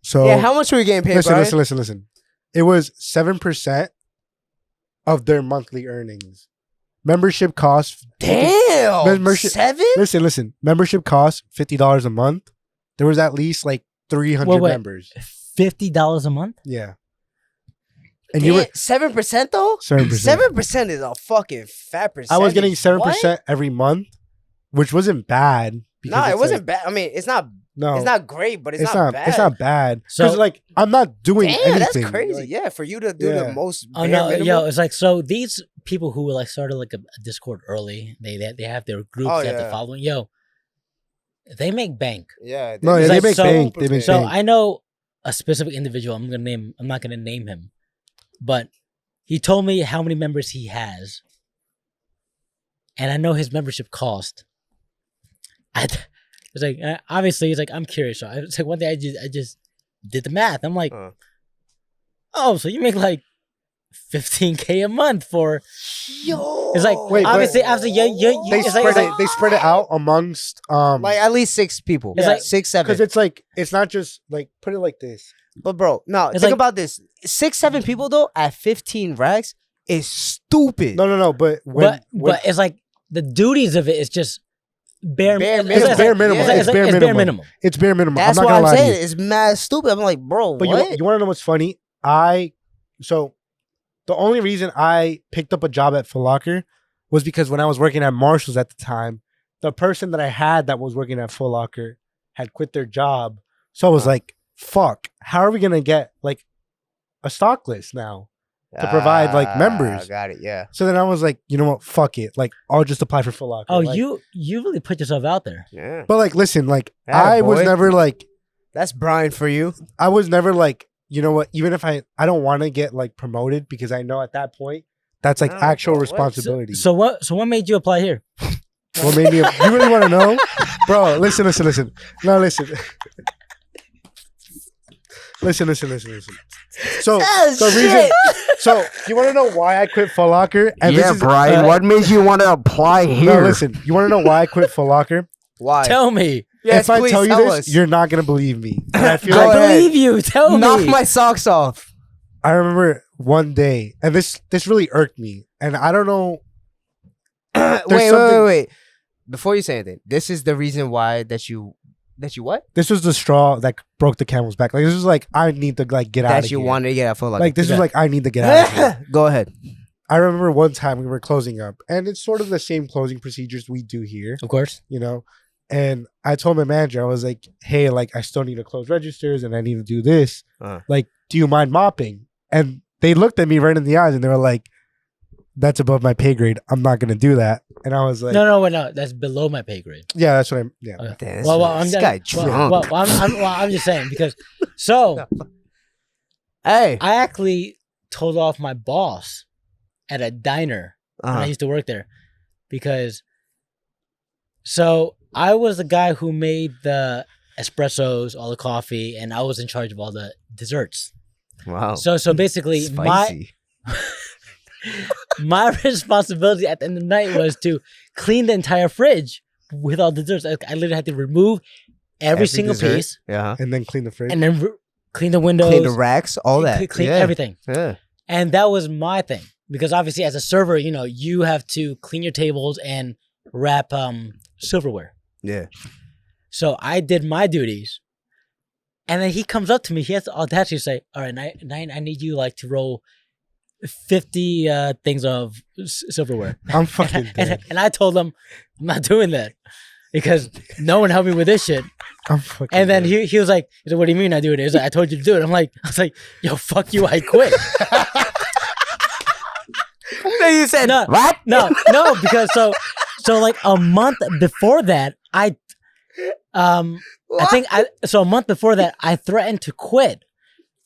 So Yeah, how much were you getting paid, listen, Brian? listen. It was 7% of their monthly earnings. Membership costs Damn. Membership- 7? Listen. Membership costs $50 a month. There was at least like 300 Wait. members. $50 a month? Yeah. And you were 7% though? 7%. 7% is a fucking fat percentage. I was getting 7% What? every month, which wasn't bad. No, it's it wasn't like- bad. I mean, it's not No, it's not great, but it's, it's not not. bad. It's not bad. So- So like, I'm not doing Damn, anything. that's crazy. Like, Yeah, for you to do Yeah. the most Oh bare no, minimum. yo, it's like so these people who like started like a Discord early, they have their groups, Oh, they have the yeah. following. Yo, they make bank. Yeah. No, yeah, It's they like make so- bank. They make So bank. I know a specific individual. I'm not gonna name him, but he told me how many members he has, and I know his membership cost. It's like obviously, it's like I'm curious. So it's like one day I just did the math. I'm like, oh, so you make like $15K a month for. Yo. It's like Wait, obviously but- after you They it's spread like, it. They spread it out amongst like at least 6 people. It's like- 6, 7. because it's like it's not just like put it like this. But bro, no, It's think like- about this. 6, 7 people though at 15 racks is stupid. No. But when, but it's like the duties of it is just bare Bare minimum. it's bare minimum. Yeah. It's bare minimum. It's bare minimum. That's I'm not what gonna I'm lie to saying. you. It's mad stupid. I'm like, bro, But what? you want to know what's funny? So the only reason I picked up a job at Foot Locker was because when I was working at Marshall's at the time, the person that I had that was working at Foot Locker had quit their job. So I was like, fuck, how are we going to get like a stock list now to provide like members? Got it. Yeah. So then I was like, you know what? Fuck it. Like, I'll just apply for Foot Locker. Oh, Like, you really put yourself out there. Yeah. But like, listen, like, Atta I was boy. never like, That's Brian for you. I was never like, you know what? Even if I don't want to get like promoted because I know at that point that's like No, actual bro, what? responsibility. So what made you apply here? What made me? You really want to know, bro? Listen. No, listen. Listen. So the reason. So you want to know why I quit Foot Locker? And this is, what made you want to apply No, listen. You want to know why I quit Foot Locker? Why? Tell me. Yes, if I please tell you tell this, us. you're not gonna believe me. And I feel Go like I ahead. believe you. Tell Knock me. my socks off. I remember one day, and this really irked me, and I don't know. Wait. Before you say anything, this is the reason why that you what? This was the straw that broke the camel's back. Like this was like I need to like get out That of you here. wanted to get at Foot Locker. Like this Okay. was like I need to get out of here. Go ahead. I remember one time we were closing up, and it's sort of the same closing procedures we do here, Of course. you know. And I told my manager, I was like, "Hey, like I still need to close registers, and I need to do this. Like, do you mind mopping?" And they looked at me right in the eyes, and they were like, "That's above my pay grade. I'm not gonna do that." And I was like, No. That's below my pay grade. "Yeah, that's what I'm. Yeah, Okay. Damn, I'm this just- guy drunk. I'm just saying because so Hey. I actually told off my boss at a diner when I used to work there because so I was the guy who made the espressos, all the coffee, and I was in charge of all the desserts. Wow. So basically, Spicy. my responsibility at the end of the night was to clean the entire fridge with all the desserts. I literally had to remove every single dessert. piece Yeah. And then clean the fridge. and then clean the windows, Clean the racks, all that. clean yeah. everything. Yeah. And that was my thing because obviously, as a server, you have to clean your tables and wrap silverware. Yeah. So I did my duties, and then he comes up to me. He has the audacity to say, "All right, I need you like to roll 50 things of silverware." I'm fucking dead. And I told him, "I'm not doing that because no one helped me with this shit." I'm fucking And then dead. he was like, "What do you mean I do it?" He was like, "I told you to do it." I was like, "Yo, fuck you, I quit." So you said No, what? No, because so like a month before that, I think so a month before that, I threatened to quit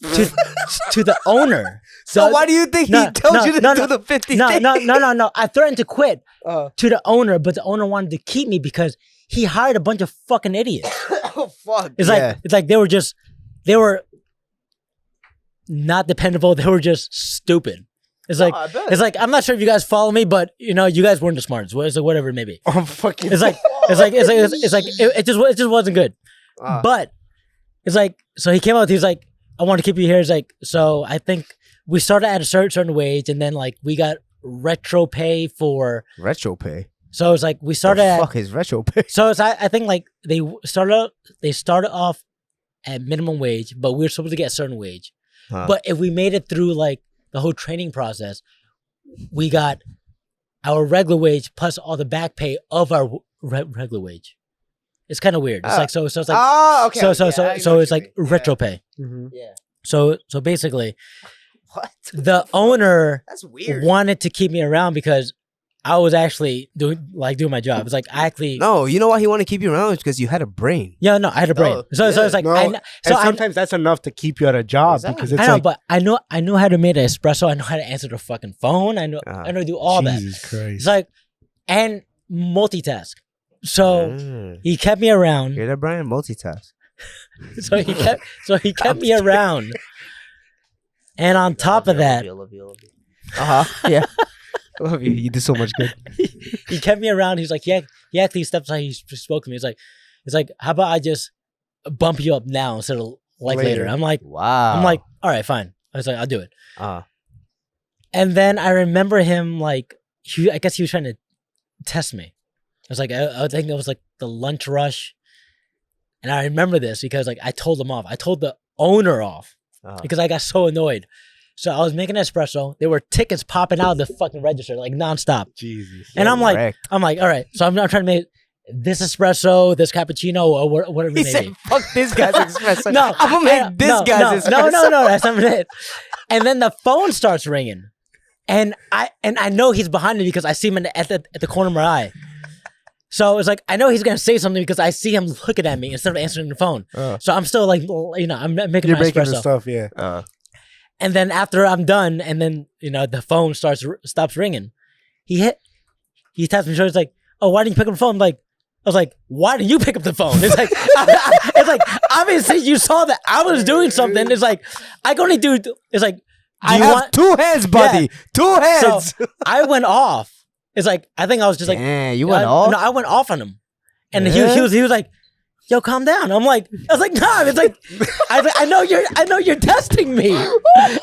to the owner. So why do you think he told you to do the 50 No, things? no. I threatened to quit to the owner, but the owner wanted to keep me because he hired a bunch of fucking idiots. Oh fuck. It's like they were not dependable. They were just stupid. It's like I bet. it's like I'm not sure if you guys follow me, but you guys weren't the smartest. It's like whatever it may be. I'm fucking. It's like it just wasn't good. But it's like so he came out. He's like, I want to keep you here. It's like so I think we started at a certain wage, and then like we got retro pay for. Retro pay. So it's like we started The at. fuck is retro pay? So it's I think like they started off at minimum wage, but we were supposed to get a certain wage. Huh. But if we made it through like the whole training process, we got our regular wage plus all the back pay of our regular wage. It's kind of weird. It's like so it's like okay. so I know what it's you like mean. retro pay. Mhm. Yeah. So basically, What? the owner That's weird. wanted to keep me around because I was actually doing my job. It's like I actually No, you know why he wanted to keep you around? Is because you had a brain. yeah, no, I had a brain. Oh, So yeah. it's like No, I and sometimes that's enough to keep you at a job Exactly. because it's I know, like but I know how to make an espresso. I know how to answer the fucking phone. I know how to do all that. Jesus Christ. It's like and multitask. So he kept me around. You're that Brian multitask. So he kept me around. And on top of that, Yeah. I love you. You did so much good. he kept me around. He's like, he actually steps aside. He spoke to me. It's like, how about I just bump you up now instead of like later? I'm like, Wow. all right, fine. I was like, I'll do it. Uh, And then I remember him like, I guess he was trying to test me. I was like, I think it was like the lunch rush. And I remember this because like I told him off. I told the owner off because I got so annoyed. So I was making an espresso. There were tickets popping out of the fucking register like nonstop. Jesus. And I'm like, wrecked. all right. So I'm trying to make this espresso, this cappuccino, or whatever He it may said, be. fuck this guy's espresso. No, I'm going to make this guy's espresso. No, that's not it. And then the phone starts ringing. And I know he's behind me because I see him at the corner of my eye. So it's like, I know he's going to say something because I see him looking at me instead of answering the phone. So I'm still like, I'm making You're my making the espresso. stuff, yeah. And then after I'm done, and then the phone stops ringing. He taps me shoulder. It's like, oh, why didn't you pick up the phone? I was like, why didn't you pick up the phone? It's like, it's like obviously you saw that I was doing something. It's like I can only do. It's like I have 2 hands, buddy. 2 hands. So I went off. It's like I think I was just like, Damn, you went off? No, I went off on him, and Yeah? he was like, yo, calm down. I was like, no. It's like, I know you're testing me.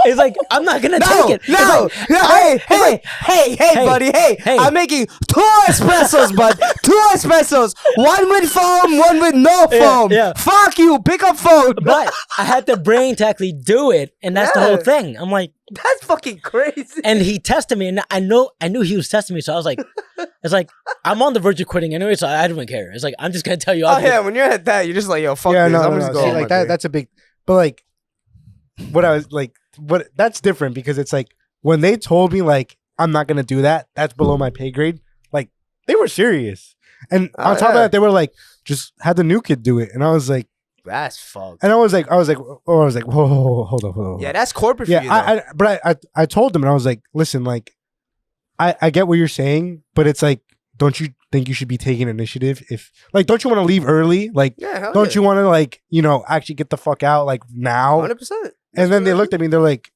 It's like, I'm not gonna take it. No, It's like, hey, buddy, hey. I'm making 2 espressos, bud. 2 espressos. 1 with foam, 1 with no foam. yeah. Fuck you, pick up phone. but I had the brain to actually do it, and that's the whole thing. I'm like, That's fucking crazy. and he tested me, and I knew he was testing me, so I was like, it's like, I'm on the verge of quitting anyway, so I don't care. It's like, I'm just gonna tell you. Oh, yeah, when you're at that, you're just like, yo, fuck Yeah, this. no, I'm no, just no. going See, like that. That's a big. But like, what I was like, what that's different because it's like when they told me like I'm not gonna do that. That's below my pay grade. Like they were serious, and on top of that, they were like, just had the new kid do it, and I was like, That's fucked. and I was like, whoa, hold on. Yeah, that's corporate for you, Yeah, though. I told them, and I was like, listen, like, I get what you're saying, but it's like, don't you think you should be taking initiative. If like, don't you want to leave early? Like, Yeah, hell don't yeah. you want to like, actually get the fuck out like now? 100%. And then they looked at me. They're like,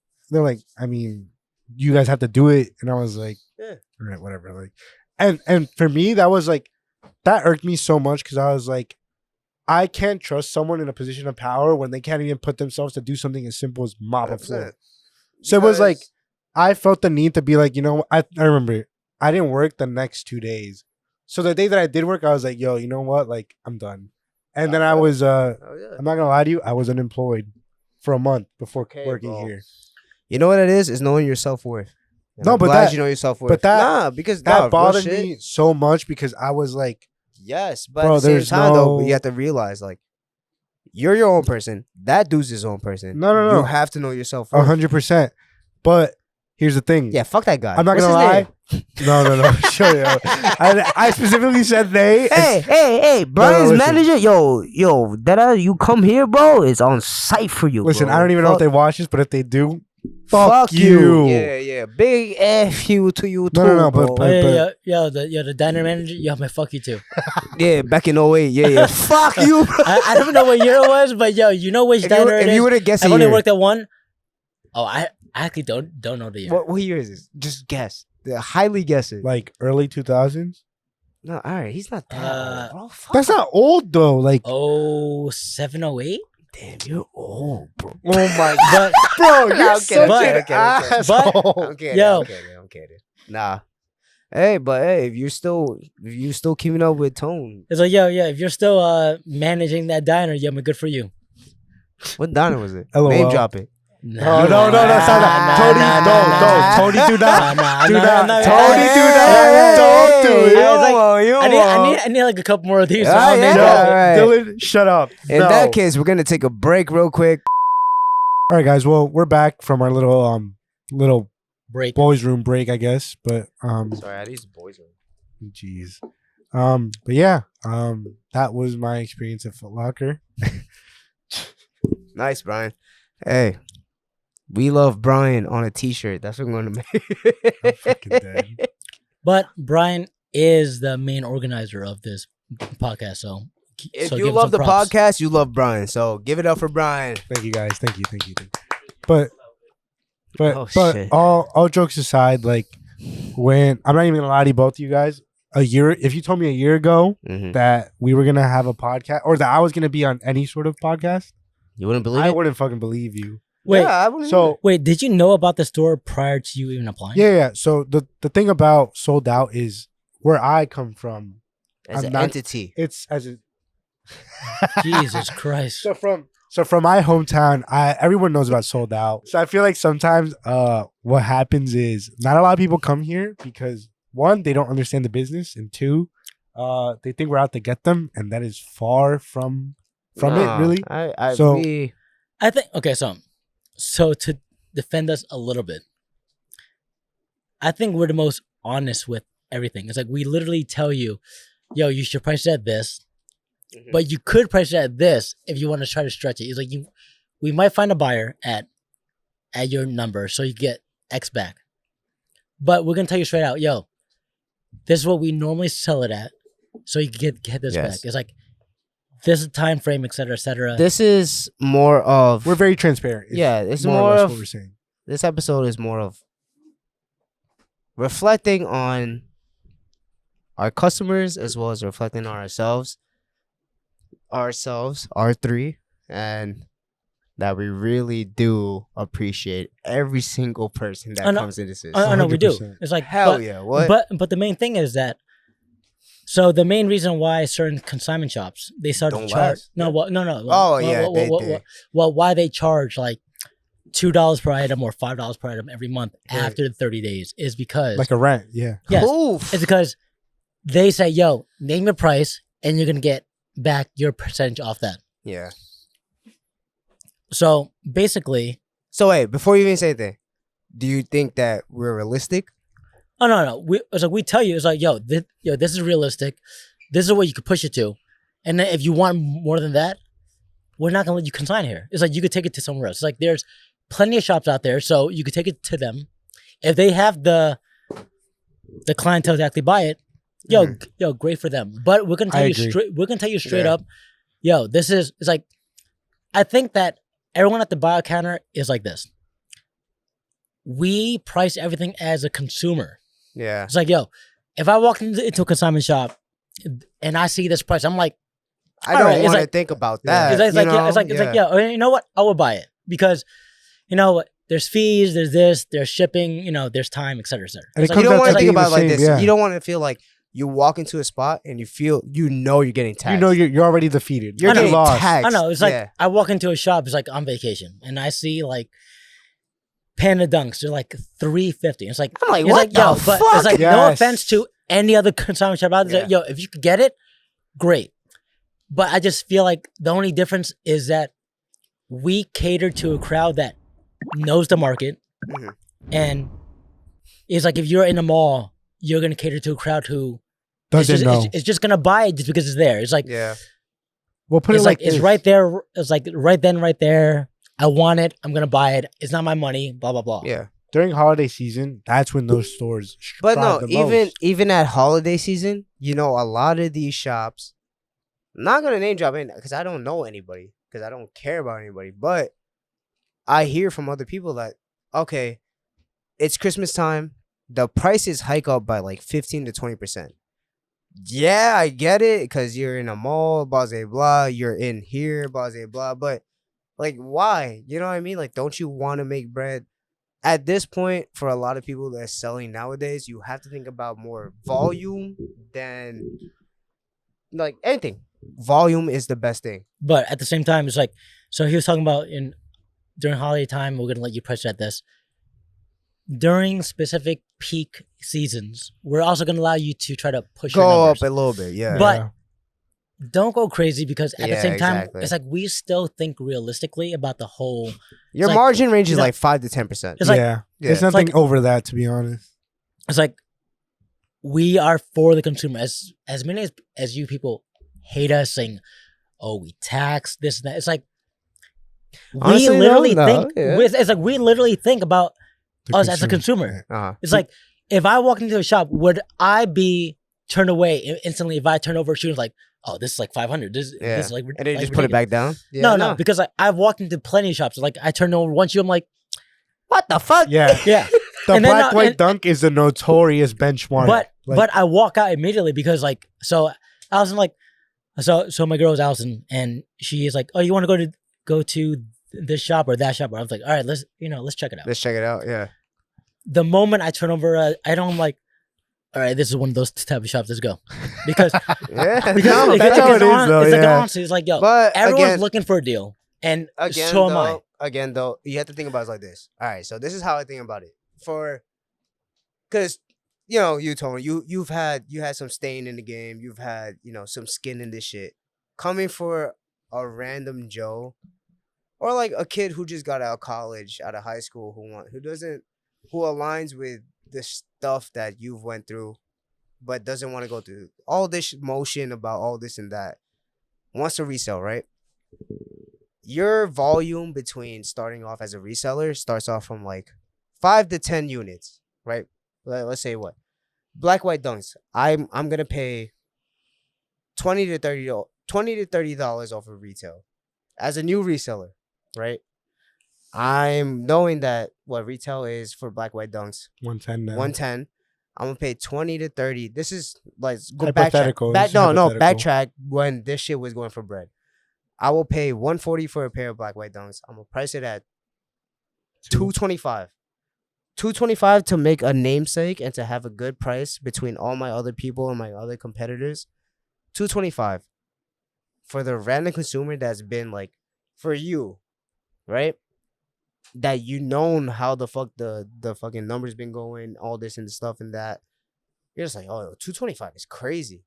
I mean, you guys have to do it. And I was like, Yeah. all right, whatever. Like, and for me, that was like, that irked me so much because I was like, I can't trust someone in a position of power when they can't even put themselves to do something as simple as mop a floor. 100%. So it was like, Because- I felt the need to be like, I remember I didn't work the next 2 days. So the day that I did work, I was like, yo, you know what? Like, I'm done. And then I was, Oh, yeah. I'm not gonna lie to you, I was unemployed for a month before Okay, working bro. here. You know what it is? It's knowing your self-worth. And No, I'm but glad that- you know your self-worth. but that- nah, because That real bothered shit. me so much because I was like, Yes, but Bro, at the same there's time, though, no- you have to realize, like, you're your own person. That dude's his own person. No. You have to know yourself. 100%. But here's the thing. Yeah, fuck that guy. I'm not What's gonna his lie. name? No. Sure, yo. I specifically said they. Hey, Brian's listen. manager, yo, that you come here, bro. It's on site for you. Listen, bro. I don't even know if Fuck- they watch this, but if they do, fuck you. Yeah. Big F you to you too. No, bro. but- The diner manager, yo, man, fuck you too. yeah, back in 08. Yeah. Fuck you, bro. I don't know what year it was, but yo, you know which If diner it you is? would have guessed I've a only year. worked at one. Oh, I actually don't know the year. What year is this? Just guess. Highly guess it. Like early 2000s. No, all right. He's not that old, bro. Fuck. That's not old though. Like, Oh, 708? Damn, you're old, bro. oh my But bro, Nah, you're I'm such kidding, an I'm kidding, I'm kidding. asshole. I'm kidding. Yo. I'm kidding. Nah. Hey, but hey, if you're still keeping up with Tone, it's like, yo, if you're still managing that diner, yo, man, good for you. what diner was it? LOL. Name drop it. No, stop that. Tony, don't. Do not. Do not. Tony, do not. Don't do it. I need like a couple more of these. So Ah, I'll name yeah. drop it. All right. Dylan, shut up. In No. that case, we're gonna take a break real quick. All right, guys. Well, we're back from our little Break. boys' room break, I guess. But Sorry, I used boys room. jeez. But yeah, that was my experience at Foot Locker. Nice, Brian. Hey, we love Brian on a T-shirt. That's what I'm gonna I'm make. fucking dead. But Brian is the main organizer of this podcast, so If so you give him love some the props. podcast, you love Brian. So give it up for Brian. Thank you, guys. Thank you. But Oh, but shit. all jokes aside, like when I'm not even gonna lie to both of you guys, if you told me a year ago Mhm. that we were gonna have a podcast or that I was gonna be on any sort of podcast, You wouldn't believe I it? wouldn't fucking believe you. Wait, Yeah, I wouldn't So wait, did you know about the store prior to you even applying? yeah. So the thing about Sold Out is where I come from. as I'm an not- entity. It's as a Jesus Christ. So from my hometown, everyone knows about Sold Out. So I feel like sometimes what happens is not a lot of people come here because one, they don't understand the business, and two, they think we're out to get them, and that is far from Nah, it really. I So- we- I think okay, so to defend us a little bit, I think we're the most honest with everything. It's like we literally tell you, yo, you should price it at this, Mhm. but you could price it at this if you want to try to stretch it. It's like we might find a buyer at your number, so you get X back. But we're gonna tell you straight out, yo, this is what we normally sell it at, so you can get this Yes. back. It's like this is time frame, et cetera, et cetera. This is more of We're very transparent. yeah. It's or more less of what we're saying. this episode is more of reflecting on our customers as well as reflecting on ourselves, our three, and that we really do appreciate every single person that Oh, no. comes into this. I know we do. 100%. It's like Hell but- yeah! What? But the main thing is that. So the main reason why certain consignment shops they start Don't to charge last. no Oh, yeah, they did. well why they charge like $2 per item or $5 per item every month Right. after the 30 days is because Like a rent, yeah. yes, Oof. it's because they say, yo, name your price and you're gonna get back your percentage off that. Yeah. So basically, So wait, before you even say anything, do you think that we're realistic? oh no, it's like we tell you, it's like, yo, this is realistic. This is what you could push it to, and then if you want more than that, we're not gonna let you consign here. It's like you could take it to somewhere else. It's like there's plenty of shops out there, so you could take it to them. If they have the clientele to actually buy it, Yo, great for them. But we're gonna tell I you agree. straight. We're gonna tell you straight Yeah. up. Yo, this is. It's like, I think that everyone at the bio counter is like this. We price everything as a consumer. Yeah. It's like, yo, if I walk into a consignment shop and I see this price, I'm like, I don't Alright, it's want to like- think about Yeah. that. it's like, you yeah, know? it's like, you know what? I will buy it because, you know, there's fees, there's this, there's shipping, you know, there's time, et cetera, et cetera. And It's it like, You comes don't out want to to think being the about it like same, this. yeah. You don't want to feel like you walk into a spot and you're getting taxed. You know you're already defeated. You're I know. getting lost. taxed. I know. It's like Yeah. I walk into a shop. It's like on vacation, and I see like Panda Dunks. They're like $3.50. It's like I'm like, it's what yo, the but fuck? it's like no Yes. offense to any other consignment shop out there. Yeah. Yo, if you could get it, great. But I just feel like the only difference is that we cater to a crowd that knows the market, Mhm. and it's like if you're in a mall, you're gonna cater to a crowd who Doesn't is know. it's just gonna buy it just because it's there. It's like Yeah. We'll put it's it like like it's this. right there. It's like right then, right there. I want it. I'm gonna buy it. It's not my money. Blah blah blah. Yeah. During holiday season, that's when those stores But strive no, the even most. even at holiday season, you know, a lot of these shops. I'm not gonna name drop in because I don't know anybody because I don't care about anybody. But I hear from other people that okay, it's Christmas time. The prices hike up by like 15 to 20%. Yeah, I get it because you're in a mall, blah blah blah. You're in here, blah blah blah. But like, why? You know what I mean? Like, don't you want to make bread? At this point, for a lot of people that are selling nowadays, you have to think about more volume than like anything. Volume is the best thing. But at the same time, it's like so he was talking about during holiday time. We're gonna let you price at this. During specific peak seasons, we're also gonna allow you to try to push your Go numbers. up a little bit, yeah. But don't go crazy because at the Yeah, same time, exactly. it's like we still think realistically about the whole. Your like- margin range is it's like- like 5 to 10%. It's like yeah. Yeah. There's It's nothing like- over that, to be honest. it's like we are for the consumer. As many as you people hate us saying, "Oh, we tax this and that." It's like Honestly, we no, literally no, think. yeah. It's like we literally think about The us as a consumer. Uh-huh. It's like if I walk into a shop, would I be turned away instantly if I turn over a shoe and like, oh, this is like 500. This Yeah. is like And then you like just put it ridiculous. back down? Yeah, No, because I've walked into plenty of shops. Like I turned over one shoe, I'm like, What the fuck? Yeah. yeah. The And then, black white and- dunk is the notorious benchmark. But Like, but I walk out immediately because like so Allison like so my girl is Allison and she is like, oh, you want to go to this shop or that shop? Or I was like, all right, let's check it out. Let's check it out. Yeah. The moment I turn over, I'm like, all right, this is one of those type of shops. Let's go because Yeah. because, no, because, that's how it is, though, it's like yeah. honestly, it's like yo, But everyone's again, looking for a deal, and again, so am I. though, you have to think about it like this. All right, so this is how I think about it. Because you know, Tony, you had some stain in the game. You've had some skin in this shit. Coming for a random Joe, or like a kid who just got out of college, out of high school, who aligns with the stuff that you've went through, but doesn't want to go through all this motion about all this and that. Wants to resell, right? Your volume between starting off as a reseller starts off from like 5 to 10 units, right? Let's say what? Black white dunks. I'm gonna pay $20 to $30 off of retail as a new reseller, right? I'm knowing that what retail is for black white dunks 110 now. 110. I'm gonna pay 20 to 30. This is like go Hypothetical. backtrack. This is hypothetical. Backtrack when this shit was going for bread. I will pay 140 for a pair of black white dunks. I'm gonna price it at 225. 225 to make a namesake and to have a good price between all my other people and my other competitors. 225 for the random consumer that's been like for you, right? That known how the fuck the fucking numbers been going, all this and stuff and that. You're just like, oh, 225 is crazy.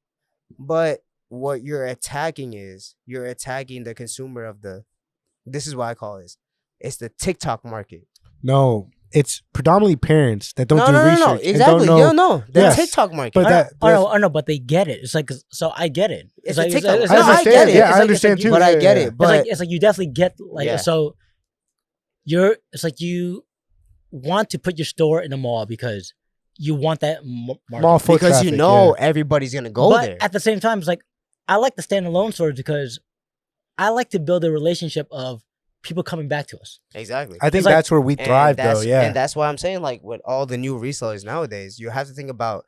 But what you're attacking the consumer of this is what I call this. It's the TikTok market. No, it's predominantly parents that don't do research. No, and exactly. don't know. No, the Yes. TikTok market. But that- I know, but they get it. It's like so I get it. It's like a TikTok. it's No, like- I get it. Yeah, it's I like- understand it's too. like but I Yeah, get yeah. it. But it's like you definitely get like Yeah. so. It's like you want to put your store in a mall because you want that Mall market. foot because you traffic, know yeah. everybody's gonna go But there. at the same time, it's like I like the standalone stores because I like to build a relationship of people coming back to us. Exactly. I think It's like- that's where we thrive, though. Yeah. And that's why I'm saying, like, with all the new resellers nowadays, you have to think about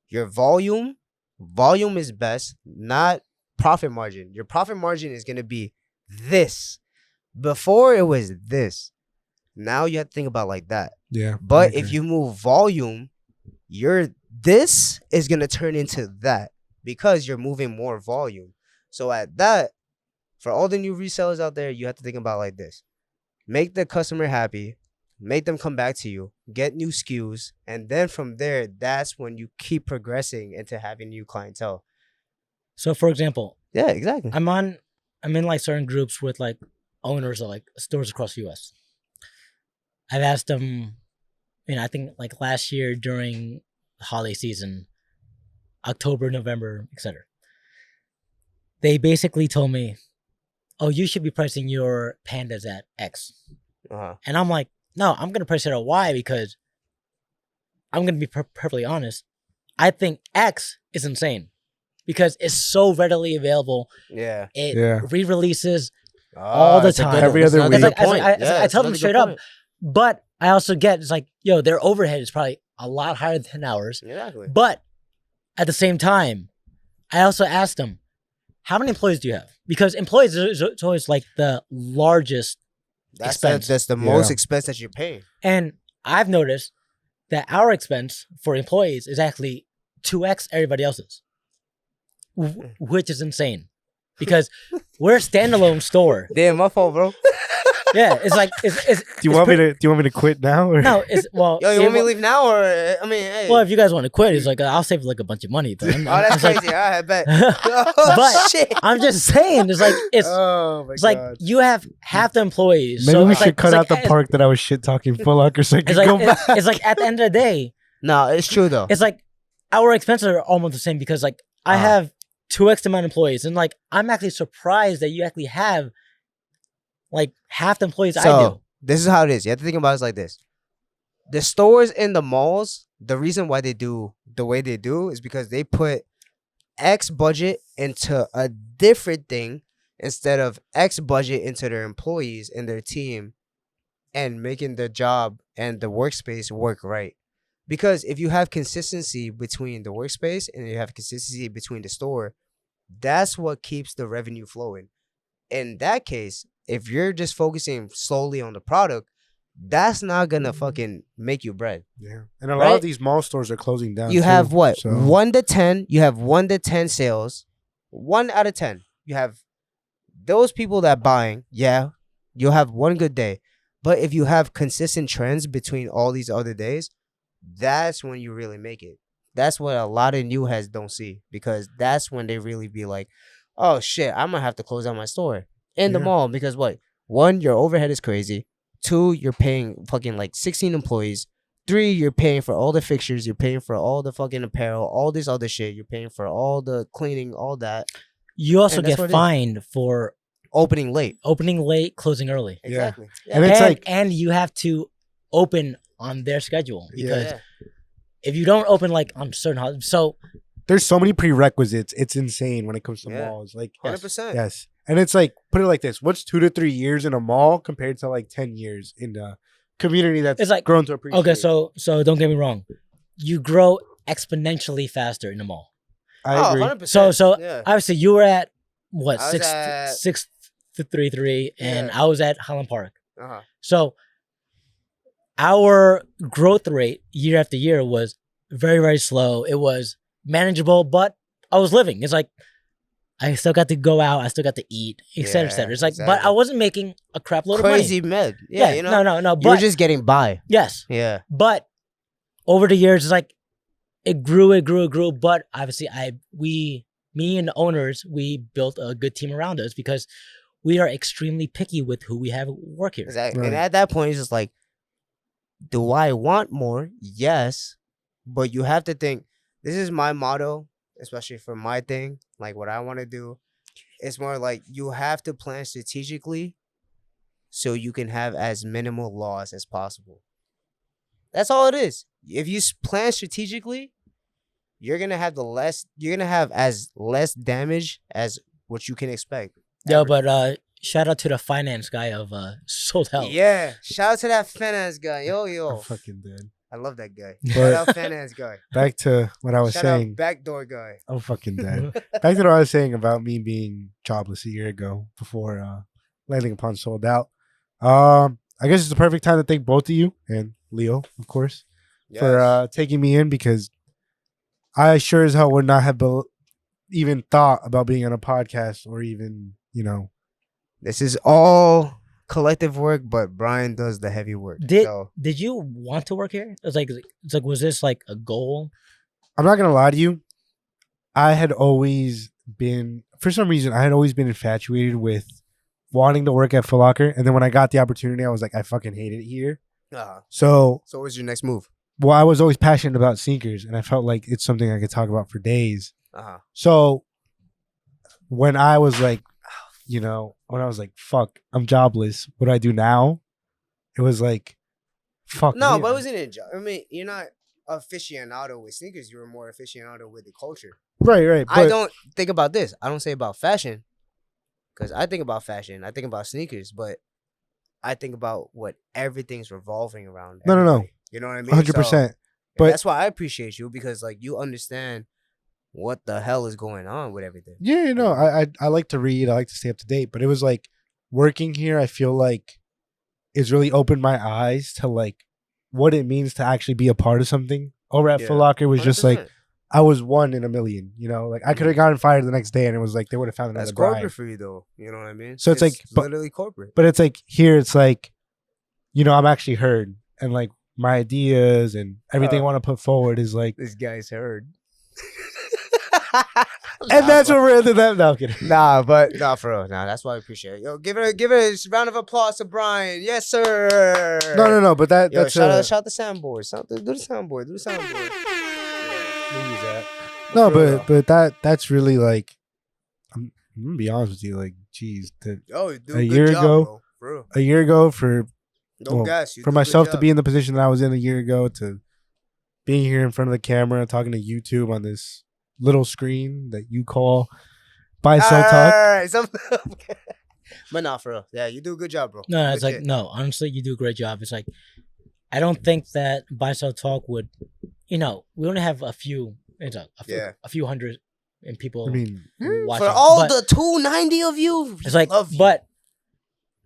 your volume. Volume is best, not profit margin. Your profit margin is gonna be this. Before it was this. Now you have to think about like that. Yeah. But if you move volume, this is gonna turn into that because you're moving more volume. So at that, for all the new resellers out there, you have to think about like this. Make the customer happy, make them come back to you, get new SKUs, and then from there, that's when you keep progressing into having new clientele. So, for example, Yeah, exactly. I'm in like certain groups with like owners of like stores across the U.S. I've asked them, I think like last year during the holiday season, October, November, etc. They basically told me, "Oh, you should be pricing your pandas at X," and I'm like, "No, I'm gonna price it at Y because I'm gonna be perfectly honest. I think X is insane because it's so readily available. Yeah. It Yeah. re-releases all the that's a time. good- Every that's other another week. good It's like- point. I it's tell them another straight good up. point. But I also get it's like, yo, their overhead is probably a lot higher than ours. Exactly. But at the same time, I also asked them, how many employees do you have? Because employees is always like the largest expense. That's the Yeah. most expense that you're paying. And I've noticed that our expense for employees is actually 2x everybody else's, which is insane. Because we're a standalone store. Damn, my fault, bro. Yeah, it's like it's Do you want me to quit now? Or? no, it's well. Yo, you want me to leave now or I mean, hey. Well, if you guys want to quit, it's like I'll save like a bunch of money. But Oh, that's it's like- crazy. I bet. But Shit. I'm just saying, it's like Oh my it's like you have half the employees. Maybe so we it's should like, cut it's out like, the part that I was shit talking Foot Locker so I can It's like go back. it's like at the end of the day, No, it's true though. it's like our expenses are almost the same because like I have 2x amount of employees, and like I'm actually surprised that you actually have like half the employees I do. This is how it is. You have to think about it like this. The stores in the malls, the reason why they do the way they do is because they put X budget into a different thing instead of X budget into their employees and their team and making the job and the workspace work right. Because if you have consistency between the workspace and you have consistency between the store, that's what keeps the revenue flowing. In that case, if you're just focusing solely on the product, that's not gonna fucking make you bread. Yeah, and a lot Right? of these mall stores are closing down. You too, have what? so- 1 to 10. You have 1 to 10 sales. 1 out of 10. You have those people that buying. Yeah, you'll have one good day. But if you have consistent trends between all these other days, that's when you really make it. That's what a lot of new heads don't see because that's when they really be like, oh shit, I'm gonna have to close down my store in the Yeah. mall because what? 1, your overhead is crazy. 2, you're paying fucking like 16 employees. 3, you're paying for all the fixtures. You're paying for all the fucking apparel, all this other shit. You're paying for all the cleaning, all that. You also And that's get what it is. fined for Opening late. opening late, closing early, Yeah. Exactly. And it's like- and you have to open on their schedule because Yeah. if you don't open like on certain holidays, so There's so many prerequisites. It's insane when it comes to Yeah. malls. Like 100%. yes, and it's like put it like this: what's 2 to 3 years in a mall compared to like 10 years in a community that's It's like- grown to appreciate? okay, so don't get me wrong, you grow exponentially faster in the mall. I agree. 100%. So yeah. obviously you were at what I was at- 633, and Yeah. I was at Highland Park. Uh-huh. So our growth rate year after year was very, very slow. It was manageable, but I was living. It's like I still got to go out, I still got to eat, et cetera, et Yeah, cetera. It's like, but exactly. I wasn't making a crap load Crazy of money. med. Yeah, you know. no. You were But just getting by. yes, Yeah. but over the years, it's like it grew. But obviously, me and the owners, we built a good team around us because we are extremely picky with who we have work here. Exactly. Right. And at that point, it's just like, do I want more? Yes. But you have to think, this is my motto, especially for my thing, like what I want to do. It's more like you have to plan strategically so you can have as minimal loss as possible. That's all it is. if you plan strategically, you're gonna have as less damage as what you can expect. Yo, ever. but shout out to the finance guy of Sold Health. Yeah, shout out to that finance guy. I'm Yo, fucking dead. I love that guy. But- Shout out finance guy. Back to what I was Shout saying. out backdoor guy. I'm fucking dead. Back to what I was saying about me being jobless a year ago before landing upon Sold Out. I guess it's the perfect time to thank both of you and Leo, of course, for taking me in, because I sure as hell would not have even thought about being on a podcast or even, This is all collective work, but Brian does the heavy work. Did you want to work here? It's like was this like a goal? I'm not going to lie to you. For some reason, I had always been infatuated with wanting to work at Foot Locker. And then when I got the opportunity, I was like, I fucking hate it here. So what was your next move? Well, I was always passionate about sneakers, and I felt like it's something I could talk about for days. So when I was like, fuck, I'm jobless. What do I do now? It was like, fuck. No, me. but it wasn't a job. I mean, you're not aficionado with sneakers. You were more aficionado with the culture. Right. I don't think about this. I don't say about fashion, because I think about fashion. I think about sneakers, but I think about what everything's revolving around. No. Everybody. You know what I mean? 100%. So, but that's why I appreciate you, because like you understand what the hell is going on with everything. Yeah, I like to read. I like to stay up to date. But it was like working here, I feel like it's really opened my eyes to like what it means to actually be a part of something. Over at Foot Locker, it was just like, I was one in a million, like I could have gotten fired the next day and it was like they would have found another That's bride. corporate for you though. You know what I mean? So it's like literally corporate. But it's like here it's like, I'm actually heard, and like my ideas and everything I want to put forward is like this guy's heard. and that's what we're into that. No, I'm kidding. Nah, for real. Nah, that's why I appreciate it. Yo, give it a round of applause to Brian. Yes, sir. No, but Yo, that's shout out the soundboard. Do the soundboard. No, but that's really like, I'm gonna be honest with you, like, geez, a year ago, for myself to be in the position that I was in a year ago, to being here in front of the camera talking to YouTube on this little screen that you call buy sell talk. But nah, for real, yeah, you do a good job, bro. No, it's like no. Honestly, you do a great job. It's like I don't think that buy sell talk would, we only have a few. It's a few hundred and people. I mean, watching. For all the 290 of you, it's like, love you. but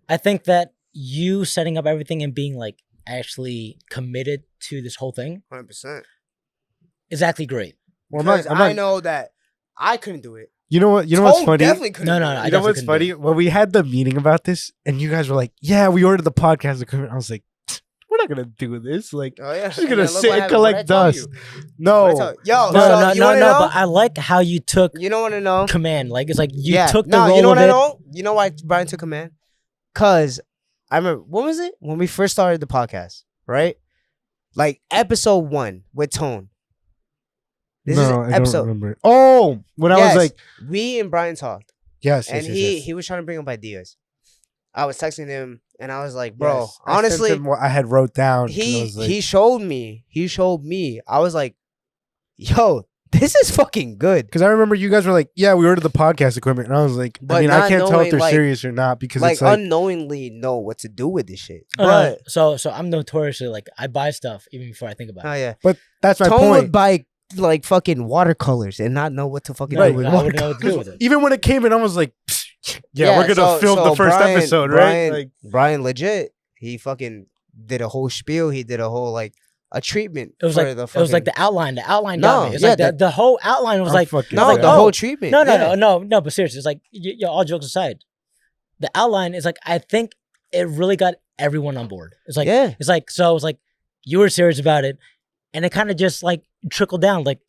I think that you setting up everything and being like actually committed to this whole thing, 100%, is actually great. Well, I know that I couldn't do it. You know what? What's funny? Definitely couldn't. No. You know what's funny? When we had the meeting about this, and you guys were like, "Yeah, we ordered the podcast equipment," I was like, "We're not gonna do this. Like, Oh yeah, we're gonna sit and collect dust." No, Yo, No. But I like how you took You don't want to know? command. Like it's like you took the No, role you know of what I it. know? You know why Brian took command? Cause I remember, when was it? When we first started the podcast, right? Like episode 1 with Tone. This is I episode. don't remember. Oh, when I was like, we and Brian talked, yes, and yes. he was trying to bring up ideas. I was texting him, and I was like, bro, Yes. I sent honestly, him what I had wrote down. 'cause I he was like, he showed me. I was like, yo, this is fucking good. because I remember you guys were like, "Yeah, we ordered the podcast equipment," and I was like, But I mean, I not can't tell if knowing, they're like- serious or not because Like it's like, unknowingly know what to do with this shit. Oh, no, But so I'm notoriously like I buy stuff even before I think about oh it. yeah, but that's my Tone point. would buy like fucking watercolors and not know what to fucking No, do with I it. wouldn't know what to do with it. Even when it came in, I was like, "Yeah, we're gonna film the first Brian- episode, Brian, right?" Like, Brian legit, he fucking did a whole spiel. He did a whole like a treatment. It was for like the it was like fucking- the outline. The outline No, got me. It's yeah, like the whole outline was I'm like fucking no, dead. the whole treatment. no. yeah. But seriously, it's like all jokes aside, the outline is like I think it really got everyone on board. It's like Yeah. it's like you were serious about it, and it kind of just like trickled down. Like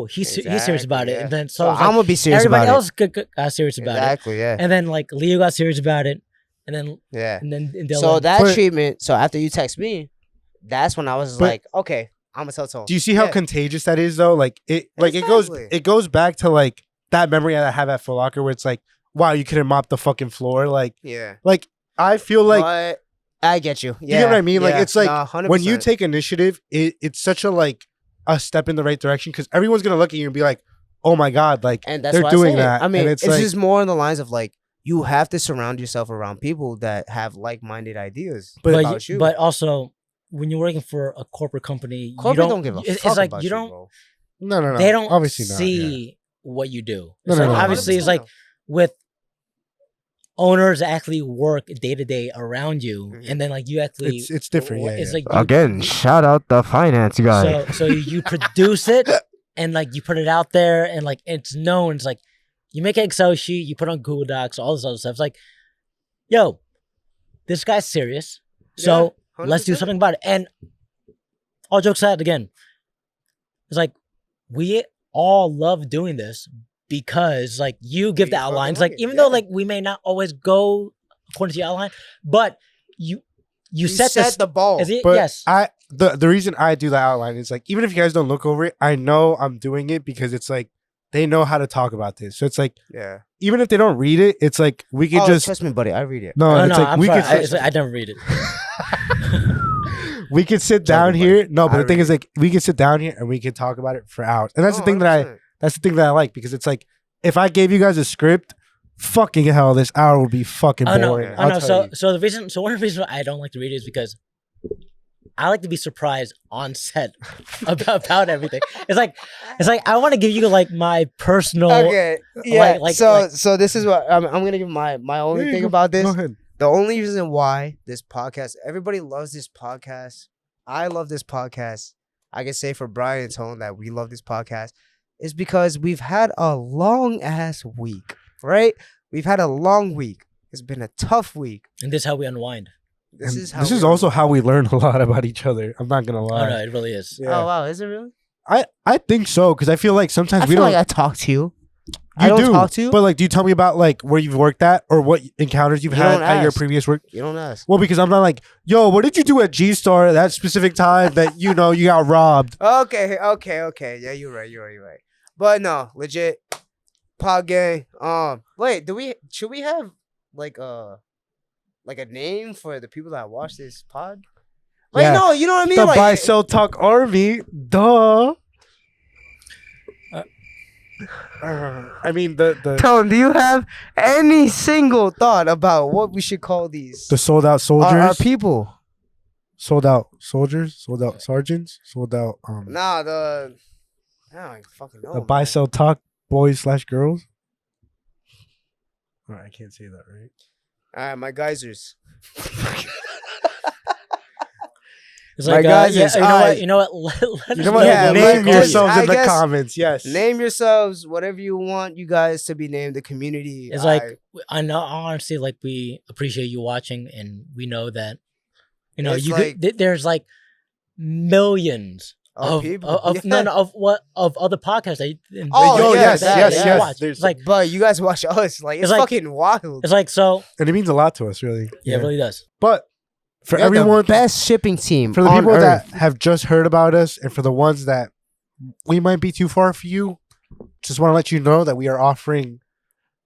he's serious about it, yeah. and then So it's I'm like, gonna be serious everybody about else got serious it. about Exactly. Yeah. it, and then like Leo got serious about it, and then Yeah. Dylan. So that But- treatment. So after you text me, that's when I was But- like, okay, I'm gonna tell Tone. do you see how Yeah. contagious that is, though? Like it Exactly. it goes back to like that memory I have at Foot Locker, where it's like, wow, you couldn't mop the fucking floor. Like Yeah. I feel like but I get you. You get what I mean? Like, it's like nah, 100%. when you take initiative, it's such a like a step in the right direction because everyone's gonna look at you and be like, "Oh my god!" Like, and that's they're why doing I say it. that. I mean, and it's like, just more on the lines of like you have to surround yourself around people that have like-minded ideas about you. But also, when you're working for a corporate company, corporate you don't give a it's fuck like about you don't. bro. no. They don't obviously not. see what you do. No, It's no, like, no. obviously, it's 100% like no. with owners that actually work day to day around you, Mhm. and then like you actually It's different. Yeah, It's yeah. like you, Again, shout out the finance guy. so you produce it and like you put it out there and like it's known. It's like you make an Excel sheet, you put on Google Docs, all this other stuff. It's like, yo, this guy's serious. So Yeah, let's do 100%. something about it. And all jokes aside, again, it's like we all love doing this because like you give We the fucking outlines. like Like it, even though yeah. like we may not always go according to your outline, but you set the ball. Is it? But Yes. the reason I do the outline is like even if you guys don't look over it, I know I'm doing it because it's like they know how to talk about this. So it's like Yeah. even if they don't read it, it's like we could just trust me, buddy. I read it. no. Oh, It's no, like I'm we sorry. could It's like, I don't read it. we could sit Sorry, down buddy. here. No, but I the thing read is like we could sit down here and we could talk about it for hours. And that's the thing that I like because it's like if I gave you guys a script, fucking hell, this hour would be fucking Oh no, boring. oh I'll no. tell you. So the reason, so one of the reasons I don't like to read it is because I like to be surprised on set about everything. It's like I want to give you like my personal. Okay. Yeah. like- so this is what I'm gonna give my only Yeah, thing go- about Go this. ahead. The only reason why this podcast, everybody loves this podcast. I love this podcast. I can say for Brian and Tone that we love this podcast is because we've had a long ass week, right? We've had a long week. It's been a tough week. And this is how we unwind. This And is how this we is also how we learn a lot about each other. I'm not gonna Oh lie. no, it really is. Yeah. Oh wow, is it really? I think so because I feel like sometimes I we feel don't. like I talk to you. You I don't do, talk to you. but like, do you tell me about like where you've worked at or what encounters you've You had don't at your ask. previous work? You don't ask. Well, because I'm not like, yo, what did you do at G Star at that specific time that you know you got robbed? Okay. Yeah, you're right. But no, legit. Pod gang. Wait, should we have like a name for the people that watch this pod? Like Yeah. no, you know what I mean? The like, Buy Sell Talk Army, duh. I mean the Tone, do you have any single thought about what we should call these? sold out soldiers, Our people. sold out soldiers, sold out sergeants, sold out Nah, I don't fucking know. the Buy man. Sell Talk boys / girls. All right, I can't say that, right? All right, my geysers. It's My like, guys yeah, is you know I- what? You know what? Let You us know what? Yeah, Name my- yourselves I in the guess- comments. Yes. Name yourselves whatever you want you guys to be named. The community. It's like I know honestly, like we appreciate you watching, and we know that It's you like- there's like millions of people. of Yeah. no of other podcasts that you, Oh, Yo, yeah, yes, that- yes, yeah. yes. watch. There's- It's like But you guys watch us. Like it's like- fucking wild. it's like so. And it means a lot to us, really. Yeah, it really does. But for We have the everyone, best shipping team for the on people earth. that have just heard about us, and for the ones that we might be too far for you, just want to let you know that we are offering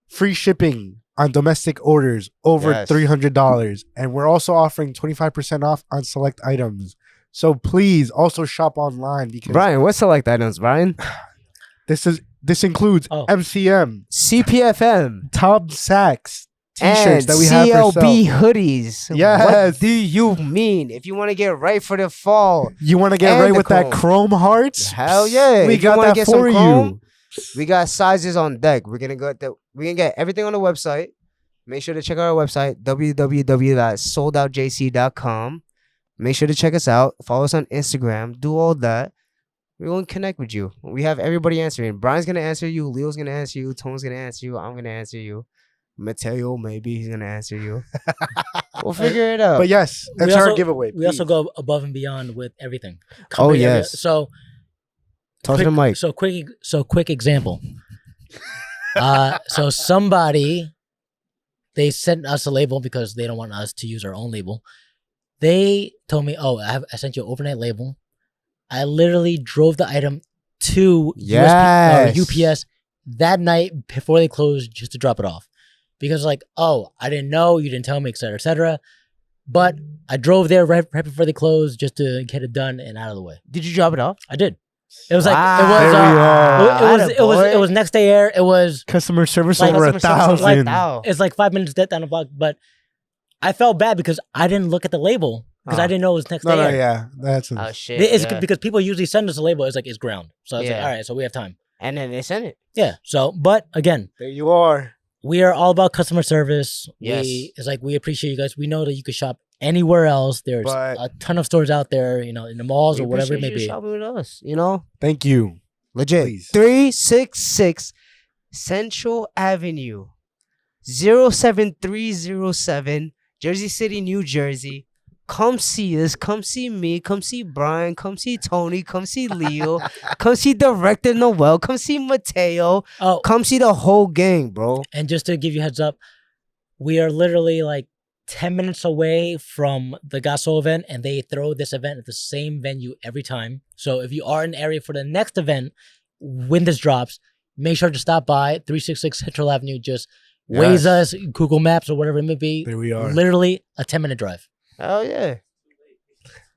free shipping on domestic orders over Yes. $300, and we're also offering 25% off on select items. So please also shop online because Brian, what select items, Brian? this includes Oh. MCM, CPFM Tom Sachs t-shirts and that we have for CLB sale. hoodies. Yes. What do you mean? If you want to get right for the fall, You want to get And right the with that chrome. chrome hearts? Hell yeah. We If you got wanna that get some for chrome, you. we got sizes on deck. We're gonna get everything on the website. Make sure to check out our website, www.soldoutjc.com. Make sure to check us out. Follow us on Instagram. Do all that. We're going to connect with you. We have everybody answering. Brian's going to answer you. Leo's going to answer you. Tone's going to answer you. I'm going to answer you. Mateo, maybe he's going to answer you. We'll figure it out. But yes, We enter our also- giveaway. We also please. go above and beyond with everything. Oh, Company area. yes. So Talk to the mic. quick example. So somebody, they sent us a label because they don't want us to use our own label. They told me, "Oh, I sent you an overnight label." I literally drove the item to Yes. UPS that night before they closed just to drop it off, because like, oh, I didn't know, you didn't tell me, etc., etc. But I drove there right before they closed just to get it done and out of the way. Did you drop it off? I did. It was like There we are. it was next day air. It was Customer service Like, over Customer service was 1,000. like, it's like 5 minutes down the block. But I felt bad because I didn't look at the label because I didn't know it was next No, day no, air. yeah, that's oh shit. It's yeah. because people usually send us a label. It's like it's ground. So it's like, Yeah. all right, so we have time. And then they sent it. Yeah. So, but again, there you are. we are all about customer service. Yes. It's like we appreciate you guys. We know that you can shop anywhere else. There's But- a ton of stores out there, in the malls or whatever it may be. Shopping with us, you know. Thank you. Legit. Please. 366 Central Avenue, 07307, Jersey City, New Jersey. Come see us. Come see me. Come see Brian. Come see Tony. Come see Leo. Come see Director Noel. Come see Mateo. Oh, Come see the whole gang, bro. and just to give you a heads up, we are literally like 10 minutes away from the Gaso event, and they throw this event at the same venue every time. So if you are in the area for the next event, when this drops, make sure to stop by 366 Central Avenue. Just Waze us, Google Maps, or whatever it may be. There we are. Literally a 10-minute drive. Oh, yeah.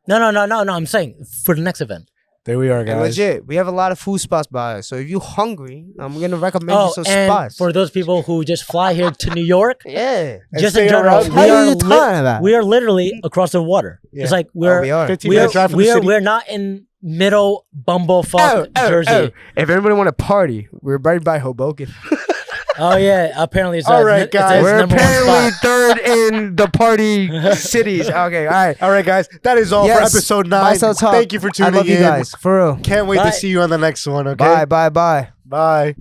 No. I'm saying for the next event. There we are, And guys. legit, we have a lot of food spots by us. So if you're hungry, I'm going to recommend you some and spots. for those people who just fly here to New York, yeah. And just stay in general, around. How are you talking about? we are literally across the water. Yeah. It's like Oh, we are. 15-minute drive from the city. we're not in middle bumblefuck Jersey. If everybody want to party, we're right by Hoboken. Oh yeah, apparently it's All right, guys. We're number one apparently spot. third in the party cities. Okay, all right. All right, guys. That is all for Yes. episode 9. Bye, so talk. Thank you for I tuning love in. you guys. For real. Can't wait Bye. to see you on the next one, okay? Bye, bye, bye. Bye.